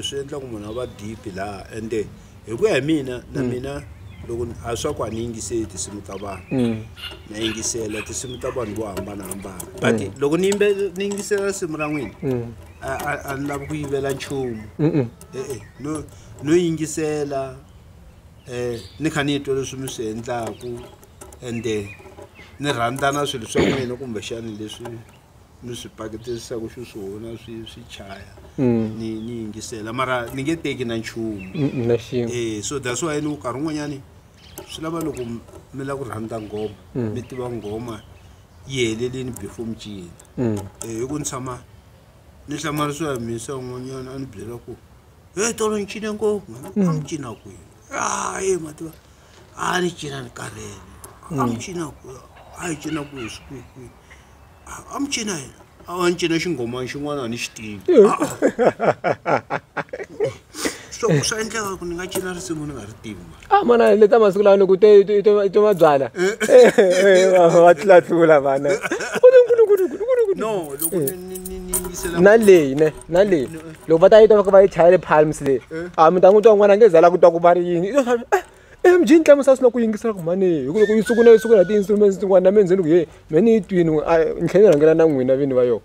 swi endla ku munhu a va deep laha ende hi ku ya hi mina na mina loko a swa ku a ni yingiseli tinsimu ta vanhu na yingisela tinsimu ta vanhu vo hambanahambana but loko ni yingisela risimu ra n'wina a ni lavi ku yivela nchumu no yingisela ni kha ni twa leswi mi swi endlaku ende ni rhandza na swilo swa n'wina kumbexani leswi ni swi paketisaka xiswona swi chaya ni yingisela mara ni nge teki na nchumu so that's why ni nkarhi wun'wanyani swi lava loko mi lava ku rhandza ngoma mi tiva ngoma yi heleleni before mi cina hi ku ni tshama ni hlamarisiwa hi misa wun'wanyana a ni byela ku tolo ni cine ngoma a mi cina kwini mativa a ni cina ni karhele a mi cina kwihi a hi cina kwihi swi kwihi a mi cina yena a wa ni cina xinghomana xin'wana a ni xi tivi swa endleka ku ni nga cina risimu ni nga ri tivi mana le ta masiku lawa loko to mabyala va tlulatlula vana no loko ni yingisela na leyi loko va ta yi ta va yi chayele palms leyi mi ta n'wi twa n'wana a nge zala ku twa ku va ri yini mg Ntlemo sa swi na ku yingisela ku mani hi ku loko yi sukuna ti-instruments tin'wana na mi endzeni ku me ni yi twini ni tlhela ni rhangela na n'wina vini va yona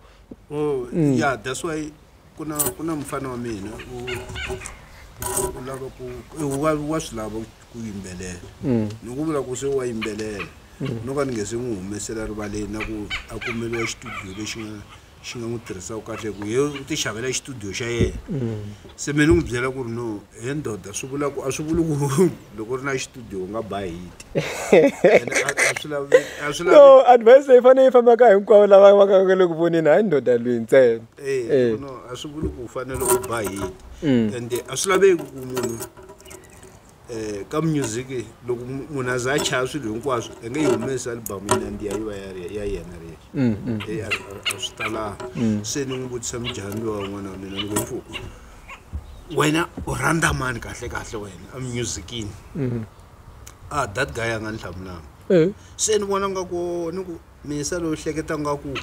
that's why ku na mufana wa mina u lava ku wa swi lava ku yimbelela ni ku vula ku se wa yimbelela no ka ni nge se n'wi humesela rivaleni na ku a kumeliwa xitudiyo lexi xi nga n'wi tirhisaka kahle ku u ti xavela xitudiyo xa yena se me ni n'wi byela ku ri no he ndoda swi vula ku a swi vuli ku loko u ri na xitudiyo u nga ba hiti no advice leyi fanele yi fambaka hinkwavo lava va nga le ku voneni hayi ndoda loyi ntsena no a swi vuli ku u fanele u ba hiti ende a swi laveki ku munhu ka music loko munhu a za a chaya swilo hinkwaswo a nge yi humesi alibamu yinandiya yi va ya yena a swi talanga se ni n'wi vutisa mujahani wa n'wana wa mina ni ku mfu wena u rhandza mani kahle wena a musicini that guy a nga ni hlamulanga se ni vona nga ku ni ku misa lowu hleketa nga ku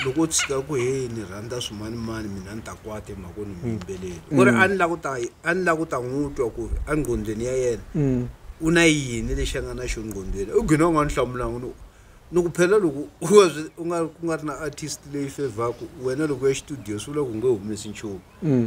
loko u tshika ku ni rhandza swimanimani mina ni ta kwata mhako ni muyimbeleri ku ri a ni la ku ta n'wi twa ku ri a nghondweni ya yena u na yini lexi a nga na xo nghondweni u gina u nga ni hlamulanga ni ku phela loko ku nga ri na artist leyi fevhaku wena loko ya xitudiyo swi vula ku nge humesi nchumu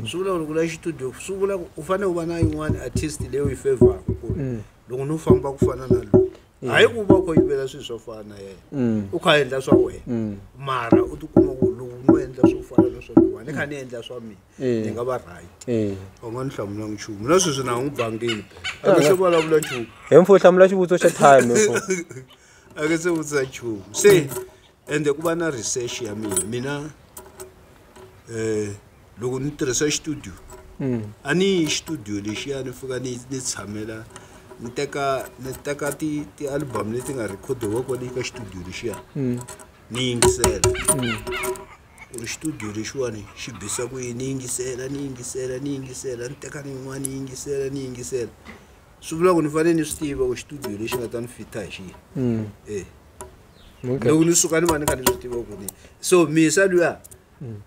swi vula loko la xitudiyo swi vula ku u fanele u va na yin'wana artist leyi u yi fevhaku ku ri loko ni famba ku fana na lowu hayi ku va u kha yivela swilo swo fana na yena u kha endla swa wena mara u tikuma ku lowu no endla swo fana na swa wena ni kha ni endla swa mina ni nga va right u nga ni hlamulanga nchumu na sweswi na n'wi bangeni a nge se vulavula nchumu hi mfu hlamula xivutiso xa time a nge se vutisa nchumu se ende ku va na research ya mina loko ni tirhisa xitudiyo a ni yi xitudiyo lexiya ni fika ni tshamela ni teka ti album leti nga recordiwa kwale ka studio lexiya ni yingisela uri studio lexiwani xi bisa ku yini ni yingisela ni teka nin'wana ni yingisela swi vula ku ni fanele ni swi tiva ku studio lexi nga ta ni fita hi xihi loko ni suka ni va ni kha ni swi tiva ku ni so misa luya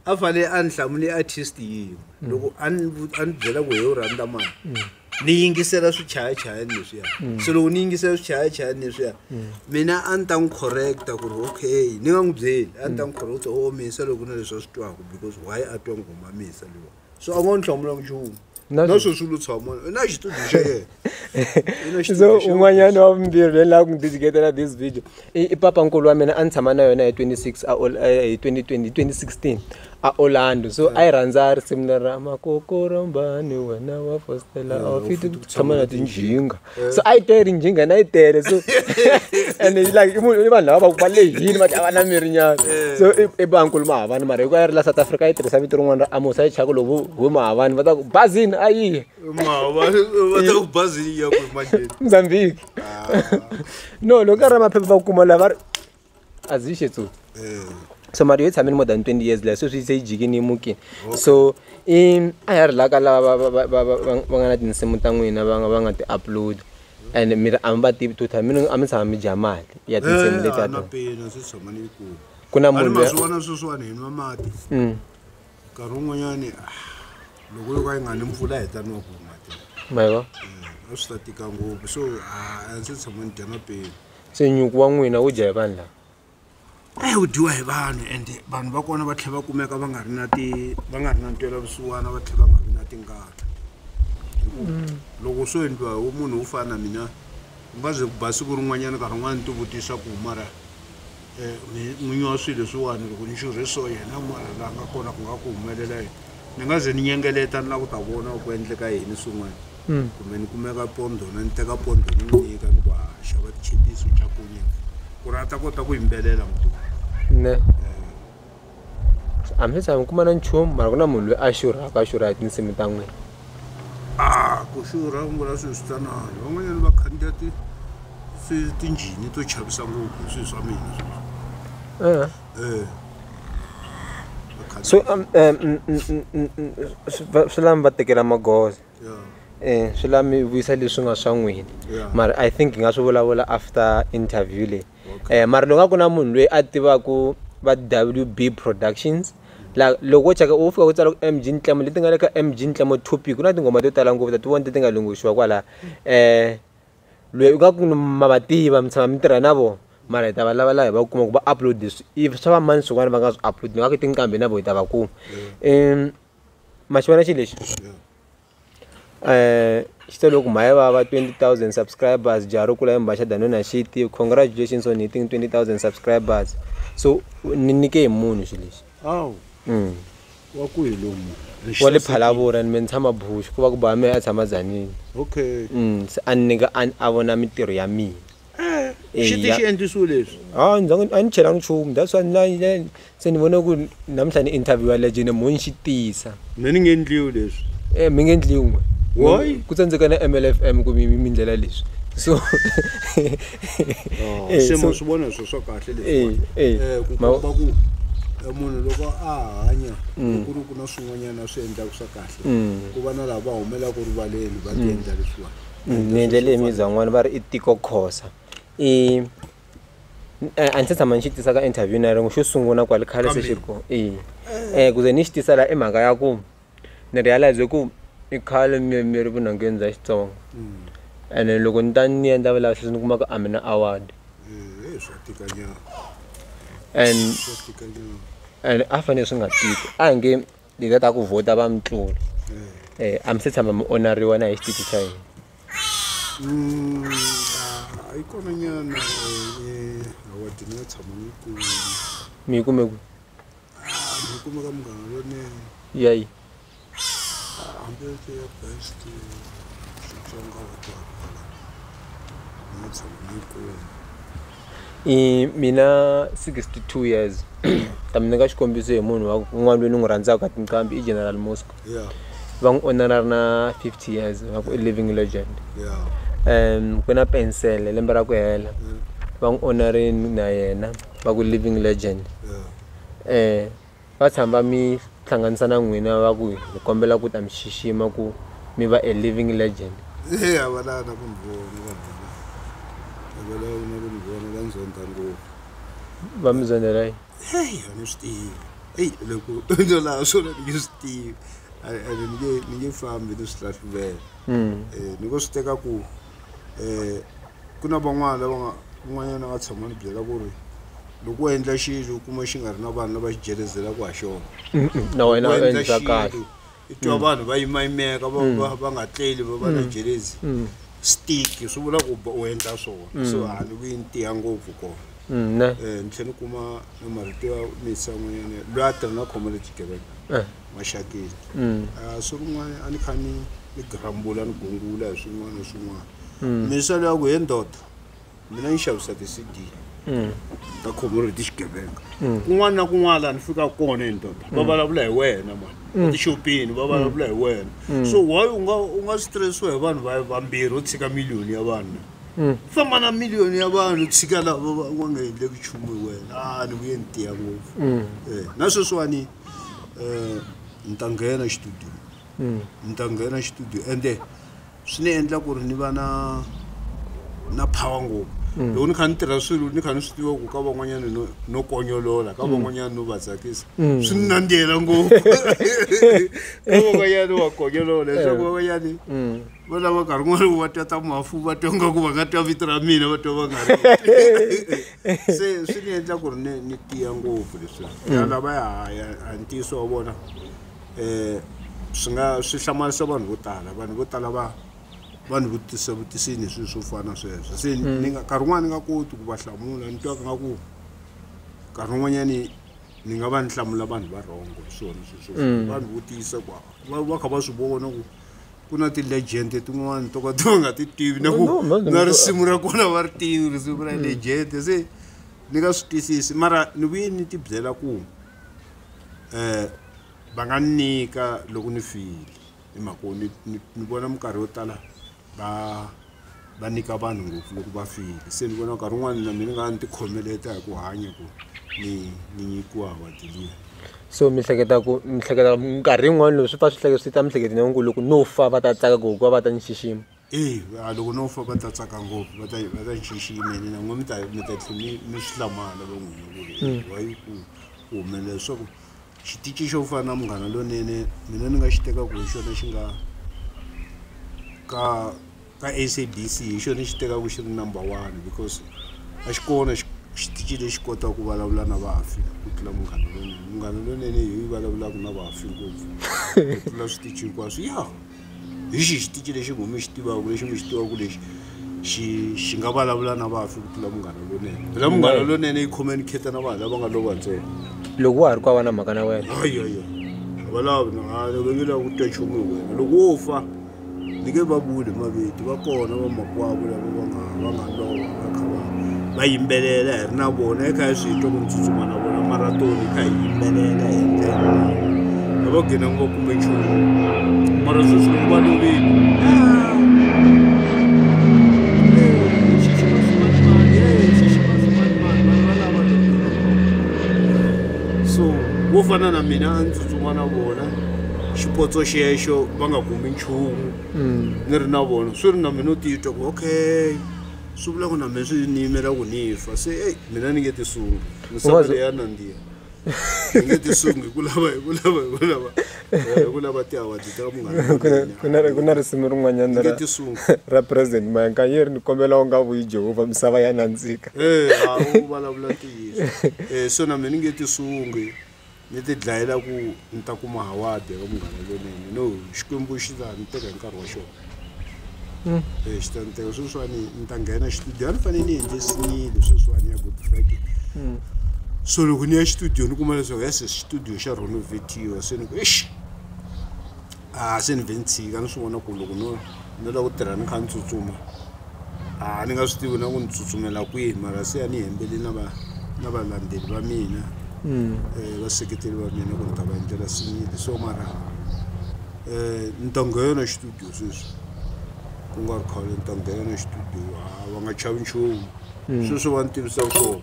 a fanele a ni hlamule artist yin'we loko a ni byela ku hi u rhandza mani ni yingisela swichayachayani leswiya so loko ni yingisela swichayachayani leswiya mina a ni ta n'wi correcta ku ri okay ni nga n'wi byeli a ni ta n'wi correcta misa loko na leswi a swi twaka because why a twa ngoma misa luwa so a ngo ni hlamulanga nchumu naswo swi lo tshama na xitudio xa yena so un'wanyana wa vumbirhi leyi lava ku ni dedicatela this video i papankulu wa mina a ni tshama na yona hi 2016 a Orlando so a yi rhandza risimu leri ra makokorombani wena wa fostela awufiti ku tshama na tinjinga so a yi tele njinga na yi tele so and like i vanhu lava va lehini va tlava na mirinyana so i papankulu mahavani mara hikuva yi ri la South Africa yi tirhisa vito rin'wana ra amosa yi chaka loko hu mahavani va ta ku bazini a yihi Mozambique no loko ka ri maphepha va kuma lava a zi xetsu so mari yo tshamini more than 20 years la so swi se jikini mukini so a ya ri laka lava va nga na tinsimu ta n'wina va nga ti upload and mira amba tivi to tha mina a mi tshama mi dya mali ya tinsimu leti a ku na munhu loyi swona sweswiwani hi nwa mati nkarhi wun'wanyani loko yo ka yi nga ni mpfula hi ta nwa ku mati maiva a swi ta tika ngopfu so a ndzi tshama ni dya na peni se nyuku wa n'wina wu dya hi vanhu lava wu dyiwa hi vanhu and vanhu va kona va tlhela va kumeka va nga ri na ntwelavusiwana va tlhela va nga vi na tingana loko swo endliwa hi munhu wo fana na mina u nga ze ku ba siku rin'wanyana nkarhi rin'wana ti vutisa ku mara n'winyi wa swilo leswiwani loko ni xurhe so yena mara laha nga kona ku nga ku humelela yini ni nga ze ni nyengeleta ni la ku ta vona ku endleka yini swin'wana kumbe ni kumeka pondo na ni teka pondo ni n'wi nyika ni ku xava tichipisi u cakunyeka ku ri a ta kota ku yimbelela mutu ne a mi tshama kuma na nchumu mara ku na munhu loyi a xurha hi tinsimu ta n'wina ku xurha ku vula swilo swi tanani van'wanyani va khandziya tinjini to chavisa ngopfu hi swilo swa mina so swi lava va tekela magoza swi lava mi vuyisa leswi nga swa n'wina mara I think hi nga swi vulavula after interview leyi mara loko nga ku na munhu loyi a tivaku va WB Productions loko wo cheka u fika ku tsala ku MG Ntlemo leti nga le ka MG Ntlemo topic ku na tingoma to tala ngopfu ti vona ti nga lunguxiwa kwala loyi u nga ku ma va tiva mi tshama mi tirha na vona mara hi ta va lava hi va kuma ku va upload leswi if swa va mani swin'wana va nga swi upload ni nga ku tinkambe na vona hi ta va kuma ma xi vona xi lexi xi te loko mhaya va 20,000 subscribers jaro kula mbaxa danona xiti congratulations on hitting 20,000 subscribers so ni nike hi munhu xi lexi wa ku hi lomu wa le Phalavora ni me tshama Bush ku va ku ba me a tshama Dzanini okay se a nyika a vona mitirho ya mina xiti xi endlisiwe leswi a ni chela nchumu that's why se ni vona ku namuntlha ni interview ya legend mo ni xi tisa me ni nge endliwi leswi mi nge endliwi why ku tsandzeka na MLFM ku mi ndlela leswi so se mo swi vona swo swa kahle leswi ku komba ku munhu loko a hanya ku ri ku na swin'wanyana swi endlaka swa kahle ku va na lava va humela ku rivaleni va ti endla leswiwani ni endlele hi mizan'wana va ri i tiko khosa a ni se tshama ni xi tisa ka interview na rin'we xo sungula kwale khale se xi ri kona ku ze ni xi tisa laha i mhaka ya ku ni realize ku i khale mi ri vunhangeni bya Xitsonga and loko ni ta ni endla vulavisisi ni kumaka a mina award swa tikanyana and a fanele swi nga tiki a nge leta ta ku vhota va mi tlula a mi se tshama mi onariwa na hi xititi xa hina a yi kona nyana award ni nga tshama ni ku mi kume ku ni kumeka Munghana Lonene yayi hambi ya best Xitsonga wa to ni nga tshama ni ku mina 62 years ta mi nyika xikombiso hi munhu wa un'wana loyi ni n'wi rhandzaka ka tinqambi i General Mosco va n'wi honorara na 50 years va ku i living legend ku na pensele lembe ra ku hela va n'wi honorini na yena va ku living legend va tshamba mi hlanganisa na n'wina va ku hi kombela ku ta mi xixima ku mi va a living legend a va lana ku ni vona va ndzondha ngopfu va mi zondela yi a ni swi tivi loko ndo laha swona ni nge swi tivi ni nge fambi ni swi hlahluvela ni ngo swi teka ku ku na van'wana lava un'wanyana va tshama ni byela ku ri loko u endla xilo u kuma xi nga ri na vanhu lava xi jelezelaku ha xona na wena u endla kahle i twa vanhu va yimayimeka va nga tleli va va na jelezi stick swi vula ku u endla swona so a ni vuyi ni tiya ngopfu kona ni tlhela ni kuma na marito ya misa n'wanyana loyi a tirha na khoma le xigevenga maxakeni so rin'wana a ni kha ni grambula ni gungula hi swin'wana na swin'wana misa loyi a ku he ndoda mina ni xavisa ti-cd ta community xigevenga kun'wana na kun'wana laha ni fika kona hi ndoda va vulavula hi wena mani etixopini va vulavula hi wena so why u nga stressiwa hi vanhu vambirhi u tshika miliyoni ya vanhu famba na miliyoni ya vanhu tshika lava va nga endleki nchumu hi wena ni vuye ni tiya ngopfu na sweswiwani ni ta nghena xitudio ende swi ni endla ku ri ni va na power ngopfu loko ni kha ni tirha swilo ni kha ni swi tiva ku ka van'wanyana no konyolola ka van'wanyana no va tsakisa swi ni nandziyela ngopfu ka van'wanyana wa konyolola leswaku van'wanyani va lava nkarhi wun'wana va twa ta mafu va twa nga ku va nga twa vito ra mina va twa va nga ri se swi ni endla ku ri ni tiya ngopfu leswi lava a ntiyiso wa vona swi hlamarisa vanhu vo tala vanhu vutisini swilo swo fana sweswo se nkarhi wun'wana ni nga koti ku va hlamula ni twaka nga ku nkarhi wun'wanyani ni nga va ni hlamula vanhu va rhongo hi swona sweswo vanhu vo tiyisa va kha va swi vona ku na ti-legend tin'wana to ka ti va nga ti tivi na risimu ra kona va ri tivi risimu ra legend se ni nga swi twisisi mara ni vuye ni ti byela ku va nga nyika loko ni file hi mhaka ni vona minkarhi yo tala va nyika vanhu ngopfu loko va file se ni vona nkarhi wun'wana na mina nga ni ti khomeleta hi ku hanya ku ni nyikiwa wadiliya so mihleketa nkarhi yin'wana loko swi fa swi ta mihleketeni ya ku loko no fa va ta tsaka ku va ta ni xixima loko no fa va ta tsaka ngopfu va ta ni xiximeni na n'we mi ta tlhela mi swi hlamala va n'wina ku why ku humelela leswaku xitici xo fana na Munghana Lonene mina ni nga xi teka ku hi xona xi nga ka SABC hi xona xi teka ku xi ri number 1 because a xi kona xitici lexi kotaka ku vulavula na vafi ku tlula Munghana Lonene hi vulavulaka na vafi ngopfu ku tlula switici hinkwaswo hi xitici lexi ngumi xi tivaka lexi mi xi tivaka lexi xi nga vulavula na vafi ku tlula Munghana Lonene phela Munghana Lonene yi communicate na vanhu lava nga lova ntsena loko wa ha ri ku va na mhaka na wena valavi loko nge lava ku twa nchumu hi wena loko wo fa ni nge va vuli maviti va kona va makwavo lava va nga lova va kha va yimbelela hi ri na vona hi kha hi swi twa ku ni tsutsuma na vona maratoni hi kha hi yimbelela hi ndlela a va nghena ngo kumbe nchumu mara sweswi loko va lovile wo fana na mina a ni tsutsuma na vona xipotso xexo va nga kumi nchumu ni ri na vona swi ri na mina u titwa ku okay swi vula ku na mina swi ni yimela ku ni fa se mina ni nge ti sungi misava leyi ya nandziha ni nge ti sungi ku lava ti-awadi ta Munghana ku na risimu rin'wanyana ra president Mayankanyeri ni kombela u nga vuyi Jehovah misava ya nandzika u vulavula ntiyiso so na mina ni nge ti sungi ni ti dlayela ku ni ta kuma awadi ya Munghana Lonene no xikwembu xi ta ni teka hi nkarhi wa xona xi ta ni teka sweswiwani ni ta nghena xitudio a ni fanele ni endle sinile sweswiwani ya Good Friday so loko ni ya xitudio ni kuma leswaku yase xitudio xa renovatiwa se ni ku se ni ve ni tshika ni swi vona ku loko no lava ku tirha ni kha ni tsutsuma ni nga swi tivi na ku ni tsutsumela kwihi mara se a ni hembele na valandzeli va mina vaseketeli va mina ku ni ta va endlela sinile so mara ni ta nghena xitudio sweswi ku nga ri khale ni ta nghena exitudiyo va nga chavi nchumu sweswo va ni tivisa swona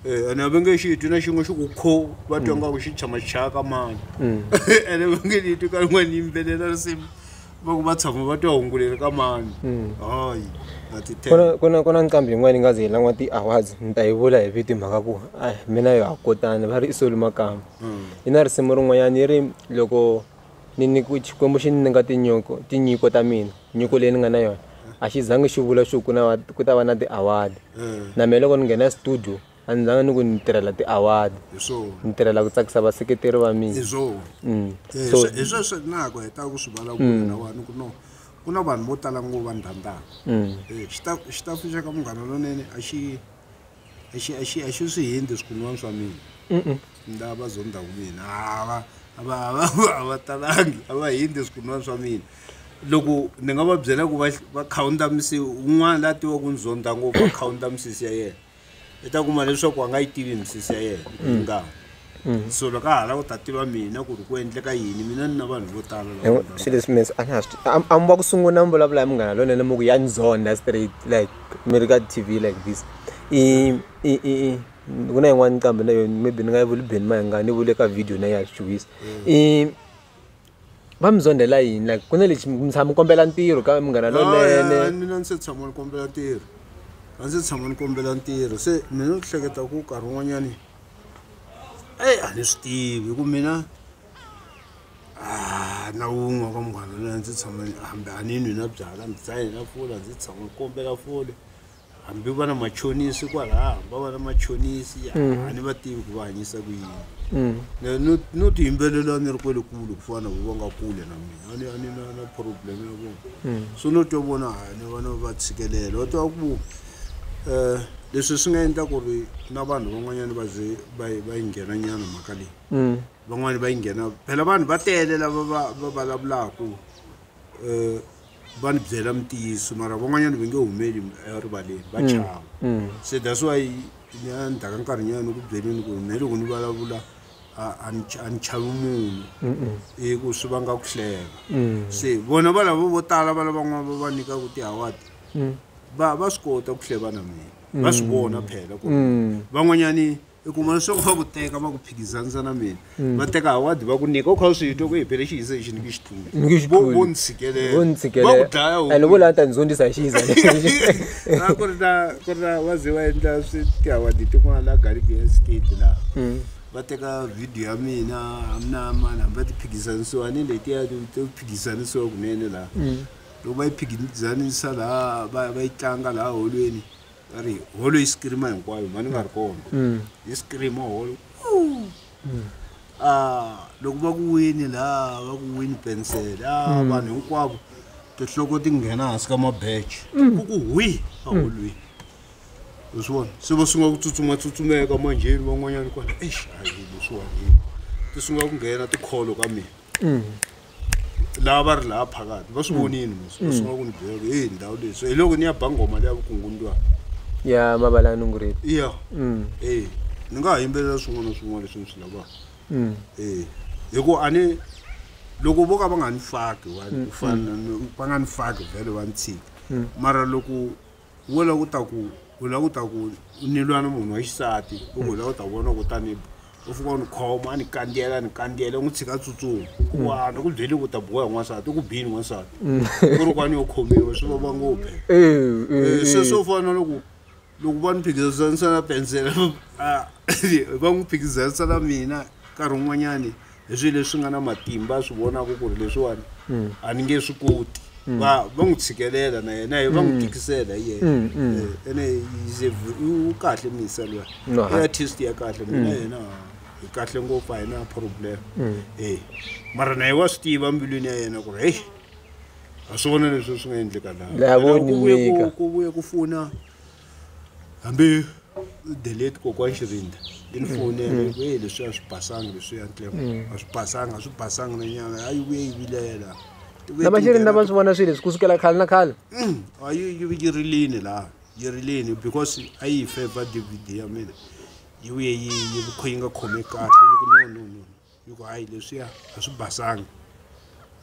ene va nge xi twi na xin'we xi ku kho va twa ngaku xi tshama chaka mani ene va nge ni twi ka rin'wana yimbelela risimu va ku va tshama va twa hunguleri ka mani hayi kuna nqambi yin'wana yi nga ze yi lan'wa ti-awards ni ta yi vula hi vito mhaka ku mina yo ha kotani va ri Isoli Makamba yi na risimu rin'wanyana yi ri loko ni nyikiwe xikwembu xi ni nyika tinyiko ta mina nyiko leyi ni nga na yona a xi zangi xi vula xo ku ta va na ti-award na mina loko ni nghena studio a ni zanga ni ku ni tirhela ti-award ni tirhela ku tsakisa vaseketeri va mina hi sweswo na ku heta ku swi vulavula na wani ku na vanhu vo tala ngo va ndhandaka xitafu xa ka Munghana Lonene a xi swi hindi swikun'wana swa mina nda va zondha ku mina a va talangi a va hindi swikun'wana swa mina loko ni nga va byela ku va khawunta misisi un'wana la tiva ku ni zonda ngopfu va khawunta misisi ya yena i ta kuma leswaku a nga yi tivi misisi ya yena nga so loko a hala ku ta tiva mina ku ri ku endleka yini mina ni na vanhu vo tala swilo leswi mina a mi va ku sungula mi vulavula hi Munghana Lonene mo ku ya ni zonda straight like mi ri ka TV like this ku na yin'wana nqambi na yona maybe ni nga yi vuli Beni Mayengani ni vule ka video na ya xichuwisa va mi zondela yini like ku na lexi mi tshama mi kombela ntirho ka Munghana Lonene mina ni se tshama ni kombela ntirho a ndzi tshama ni kombela ntirho se mina ni hleketa ku nkarhi wun'wanyani a ni swi tivi ku mina na wun'we ka Munghana Lonene ndzi tshama hambi a ni nwi na byala ndzi dzahi na fole ndzi tshama ni kombela fole hambi va na machonisi kwalaha hamba va na machonisi a ni va tivi ku va hanyisa ku yini no ti yimbelela ni ri kwele kule ku fana va nga kule na mina a ni na problem ya vona so no twa vona ni vana va tshikelela wa twa ku leswi swi nga endla ku ri na vanhu van'wanyana va ze va yi nghena nyana mhaka leyi van'wani va yi nghena phela vanhu va tele lava va vulavulaka va ni byela mitiyiso mara van'wanyana va nge humeli erivaleni va chava se that's why ni a ni taka nkarhinyana ni ku byeleni ku ne loko ni vulavula a ni chavi munhu ku swi vanga ku hleka se vona va lava vo tala va lavan'wana va va nyikaku ti-award va swi kota ku hleva na mina va swi vona phela ku van'wanyani i kuma leswaku va ku teka va ku phikizanisa na mina va teka award va ku nyika u kha u swi twa ku hi phele xiyise lexi ni nge xitluvi vo ni tshikelela va ku dlaya and vula ta ni zondzisa hi xiza ku ri na va ze va endla ti-award tin'wana la Garden State laha va teka video ya mina amina mani hambi va ti phikizanisiwa ni letiya to phikizanisiwa kunene laha loko va yi phikizanisa laha va yi tlanga laha holweni ari holo yi screama hinkwayo mani nga ri kona yi screama holo loko va ku wini laha va ku wini pencil vanhu hinkwavo tinhloko ti nghena hansi ka mabece ku hwi aholweni leswiwani se va sungula ku tsutsumeka manjheni van'wanyana kwala hayi leswiwani ti sungula ku nghena tikholo ka mina lava va ri laha phakati va swi vonini va sungula ku ni byela ndhawu leswi hi loko ni ya bangoma leya vukungundzwana ya mavala nungureti iya ni nga ha yimbelela swin'wana na swin'wana leswi ni swi lavaka hikuva ani loko vo ka va nga ni faki va nga ni faki vhele va ni tshika mara loko wo la ku ta ku u lava ku ta ku ni lwa na munhu wa xisati u lava ku ta vona ku tani u fika ni khoma ni kandziyela u n'wi tshika tsutsuma ku wana ku byeli ku ta buwa hi n'wansati u ku bini n'wansati ku ri kwani yo khomiwa swi vava ngopfu se swo fana loko va ni phikizanisa na pensela va n'wi phikizanisa na mina nkarhi wun'wanyani hi swilo leswi nga na matimba swi vonaka ku ri leswiwani a ni nge swi koti va n'wi tshikelela na yena va n'wi tikisela hi yena ene u kahle misa luya i artist ya kahle mina yena hi kahle ngopfu a hi na problem mara na ye wa swi tiva mbilwini ya yena ku ri heyi a swi vona leswi swi nga endleka laha ku vuye ku funa hambi delete kokwana Xirinda yi ni fonela leswi a swi basanga leswiya Ntlemo a swi basanga na nyanga a yi vuye yi vilela na Xirinda va swi vona swilo leswi kusukela khale na khale a yi rilini laha yi rilini because a yi favor DVD ya mina yi vuye yi yi nga khome kahle yi ku no yi ku hayi leswiya a swi basanga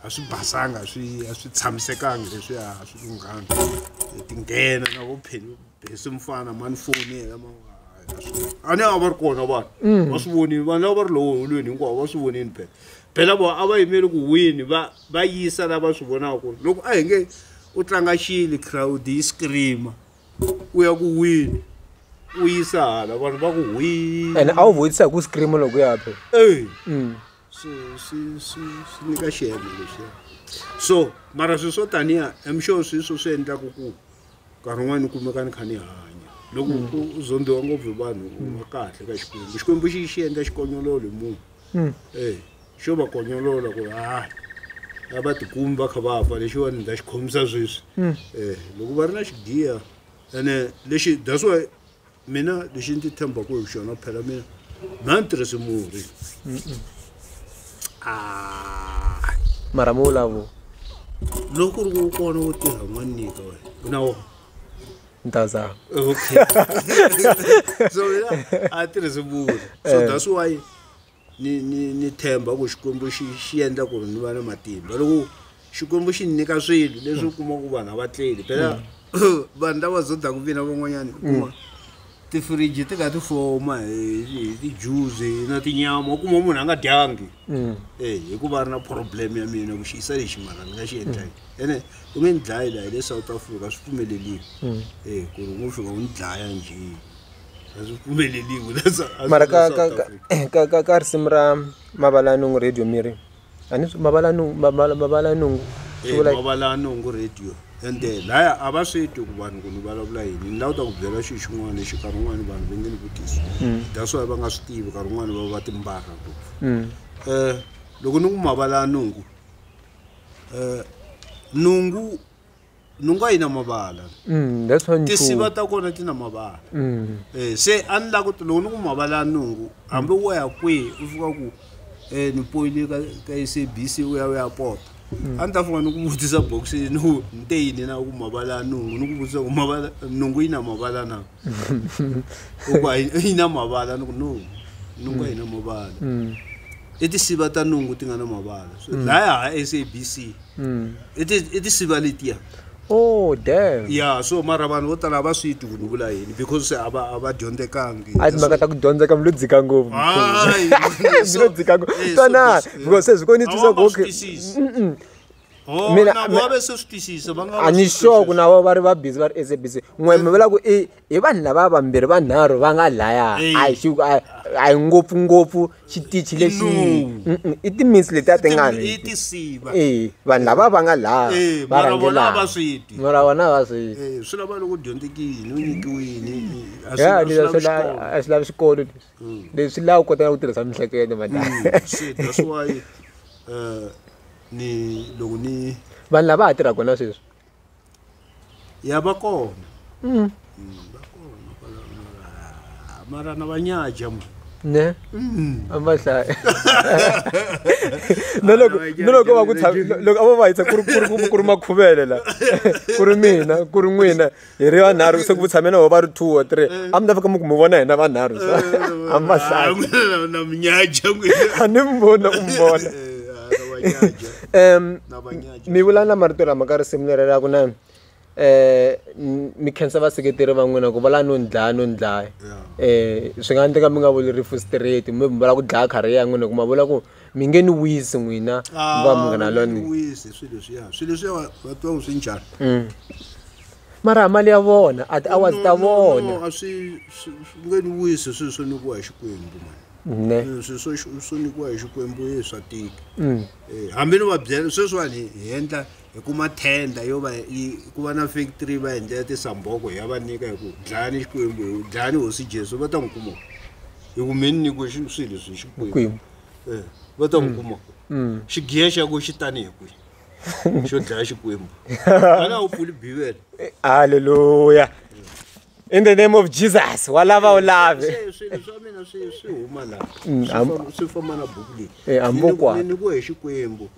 a swi basanga a swi tshamisekanga leswiya a swi lunghanga ti nghena na vo bese mfana mani foni a ne a va ri kona vanhu va swi vonini vanhu lava va ri lowo holweni hinkwavo va swi vonini phela vo a va yimeli ku wini va yisa lava swi vonaka loko a hi nge u tlanga xili crowd yi screama u ya ku wini u yisa hala vanhu va ku hwi and a wu vutisa ku scream loko ya phe swi nyika xiyemo leswiya so mara swi swo taniya I'm sure swi endlaka ku nkarhi wun'wana ni kumeka ni kha ni hanya loko u zondiwa ngopfu hi vanhu u va kahle ka xikwembu xi endla xikonyololo hi munhu xo va konyolola ku hayi a va tikumi va kha va fa lexiwani ni ta xi khomisa sweswi loko va ri na xigiya ene lexi that's why mina lexi ni ti tshembaku hi xona phela mina na ni tirhisi murhi mara mo lavo loko ri ku kona wo tirha n'wanika wena u na wona ntaza okay so a tirhisi murhi so that's why ni themba ku xikwembu xi endla ku ri ni va na matimba loko xikwembu xi nyika swilo leswi u kuma ku vanhu a va tleli phela vanhu lava zondhaku vina van'wanyani u kuma tifriji ti ka ti foma hi tijuice na tinyama u kuma munhu a nga dyangi hikuva a ri na problem ya mina ku xi yisa lexi mara ni nga xi endlaki ene u nge ni dlayi laha hi le South Africa swi pfumeleliwi ku ri ngo fika u ni dlaya njhe a swi pfumeleliwi mara ka risimu ra Mavalanungu radio miri ani Mavalanungu Mavalanungu radio ende laya a va swi twi ku vanhu ku ni vulavula yini ni lava ta ku byela xilo xin'wana lexi nkarhi wun'wani vanhu va nge ni vutisi that's why va nga swi tivi nkarhi wun'wani va va timbara ngopfu loko ni ku Mavalanungu nungu a yi na mavala tinsiva ta kona ti na mavala se a ni lava ku loko ni ku Mavalanungu hambi wo ya kwihi u fika ku ni poyile ka SABC u ya pota a ni ta fika ni ku vutisa boxi ni te yini na ku Mavalanungu ni ku vutisa ku nungu yi na mavala na u va yi na mavala ni ku no nungu a yi na mavala i tinsiva ta nungu ti nga na mavala so laya SABC i tinsiva letiya oh damn yeah so mara vanhu vo tala va swi twi ku ni vula yini because a va dyondzekangi a timhaka ta ku dyondzeka mi lo dzika ngopfu mi lo dzika ngopfu twana because se zwi ko ni twisa ku okay mina va ve se swi twisisa va nga a ni sure ku na va ri va busy va ri SABC n'we mi vula ku i vanhu lava vambirhi vanharhu va nga laya a hi ngopfu xitichi lexi i timinsi leti a ti nga i tinsiva vanhu lava va nga laya va rangela va swi twi mara vona va swi swi lava loko dyondzekile u nyikiwini a swi lavi xikolo leswi lava u kotaka ku tirhisa mihleketo that's why ni loko ni vanhu lava ha tirha kona sweswi ya va kona mara na vanyaja ne amba hlaya no loko va ku loko a va yisa ku ri makhuvele la ku ri mina ku ri n'wina hi ri vanharhu se ku tshame na va ri 2 or 3 a mi ta fika mi vona hina vanharhu amba hlaya na mnyaja a ni mi vona ku mi vona mi vula na marito lama ka risimu leri ra ku na mi khensa vaseketeri va n'wina ku va la no ndlaya swi nga endleka mi nga vuli rifu straight mi vula ku dlaya khari ya n'wina ku ma vula ku mi nge ni wisi n'wina va Munghana Lonene swilo leswiya va twa swi njhani mara mali ya vona a ti-hours ta vona a swi nge ni wisi swilo swo nikiwa hi Xikwembu ne swo nikiwa hi Xikwembu swa tika hambi ni va byela sweswiwani hi endla hi kuma tenda yo va ku va na factory va endlela tisamboko ya va nyika hi ku dlayani Xikwembu dlayani hosi Jesu va ta n'wi kuma hi ku meni nyikiwe swilo leswi hi Xikwembu va ta n'wi kuma xigiya xa ku xi tani hi kwihi xo dlaya Xikwembu ana u pfuli bibele hallelujah in the name of Jesus walava u lave swilo swa mina swi huma laha swi famba na buku leyi ambokwa ni ku hi Xikwembu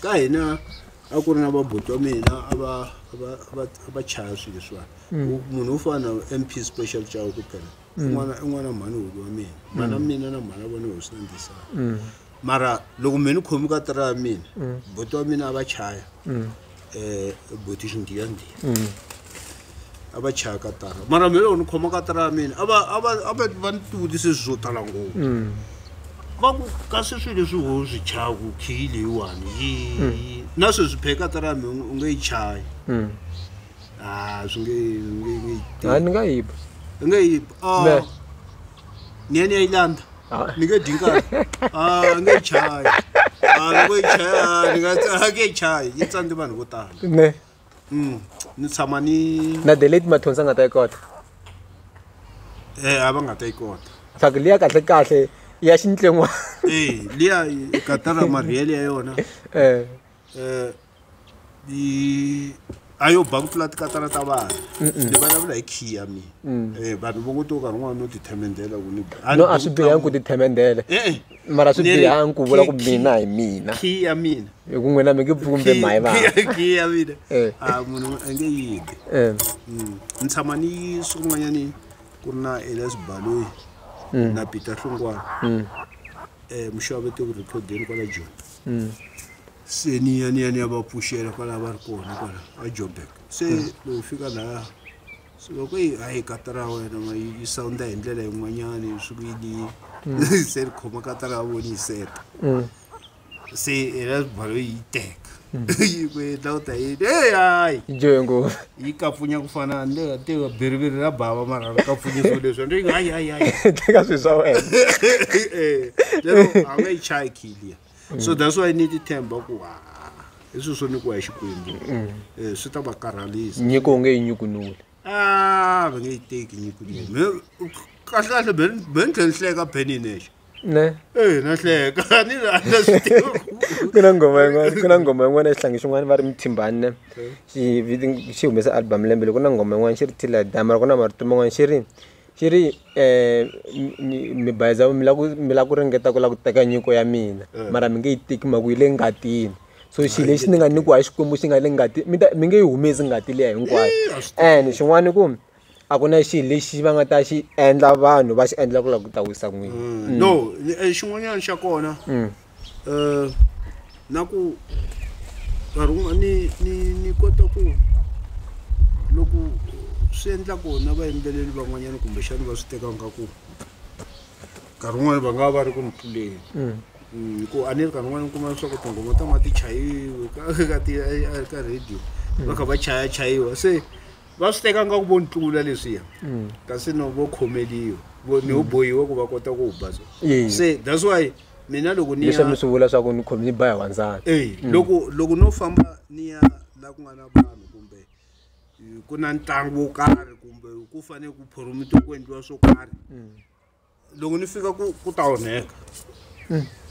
ka hina a ku ri na vabuti wa mina a va chaya swilo leswiwani munhu wo fana na MP special chawo ku phela un'wana mhani hulu wa mina mana mina na mhana vona hosi na ndisana mara loko mina khomi katara ya mina buti wa mina ava chaya buti xindiya ava chaya katara mara mina loko ni khoma katara ya mina va ni tivutise swo tala ngopfu va ku kasi swilo leswi ho swi chaku khiyi leyiwani na sweswi pheka katara ya mina u nge yi chayi swi nge ni nga yiba ni ya yi landa ni nge dyi nkarhi nge yi chayi loko yi chaya ni nge yi chayi yi tsandze vanhu vo tala ne ni tshama ni na delete mathonsa nga ta yi kota a va nga ta yi kota swaku liya kahle ya xintlengwana liya katara mariyele ya yona ayo ba ku tlula tikatara ta vanhu ni vulavula hi khiyi ya mina vanhu vo ngo to nkarhi wun'wana no ti themendela ku ni no a swi bihangi ku ti themendela mara swi bihangi ku vula ku mina hi mina khiyi ya mina hi ku n'wina mi nge pfumbe mhayi vana khiyi ya mina munhu a nge yibi ni tshama ni swin'wanyani ku ri na Elias Baloyi na Peter Hlungwana muxaveti ku rikhodeni kwala Joni se ni ya va pfuxela kwala va ri kona kwala a Joburg se loko fika laha se loko hayi katara wena ma yi sounda hi ndlela yin'wanyani swi ku yini se ri khoma katara ya vona yi seta se Elias Baloyi yi teka yi ku endla u ta yini hayi jongo yi kapfunya ku fana ni tiva biriviri ra bava mara ri kapfunya swilo leswi ni hayi teka swilo swa wena lero a nga yi chayi khiyi so that's why I need to temba ku hi swilo swo nyikiwa hi Xikwembu swi ta va karhalisa nyiko u nge yi nyukunuli va nge yi teki nyiko leyi kahlekahle be ni tlhe ni hleka peni nexo ne na hleka ni na swi tiva ku na ngoma yin'wana xihlangi xin'wana va ri Mthimbani ne xi humesa album lembe loko na ngoma yin'wana xi ri Till I Die mara ku na marito man'wana xi ri mi bayiza mi la ku ringeta ku la ku teka nyiko ya mina mara mi nge yi teki maku yi le ngatini so xilo lexi ni nga nikiwa hi Xikwembu xi nga le ngati mi nge yi humesi ngati liya hinkwayo and xin'wana ku a ku na xilo lexi va nga ta xi endla vanhu va xi endla ku la ku ta wisa n'wina no xin'wanyana xa kona na ku nkarhi wun'wana ni kota ku loko swi endla kona vayimbeleri van'wanyana kumbexani va swi teka nga ku nkarhi wun'wana va nga va ri ku ni tluleni ku a ni ri nkarhi wun'wana ni kuma leswaku tingoma ta ma ti chayiwi ka radio va kha va chayiwa se va swi teka nga ku vo ni tlula leswiya kasi no vo khomeliwa ni ho bohiwa ku va kota ku basa se that's why mina loko ni leswi mi swi vula swa ku ni khomi ni ba hi wansati loko no famba ni ya la ku nga na vanhu kumbe ku na ntlangu wo karhi kumbe ku fanele ku phoromitiwa ku endliwa swo karhi loko ni fika ku ta onheka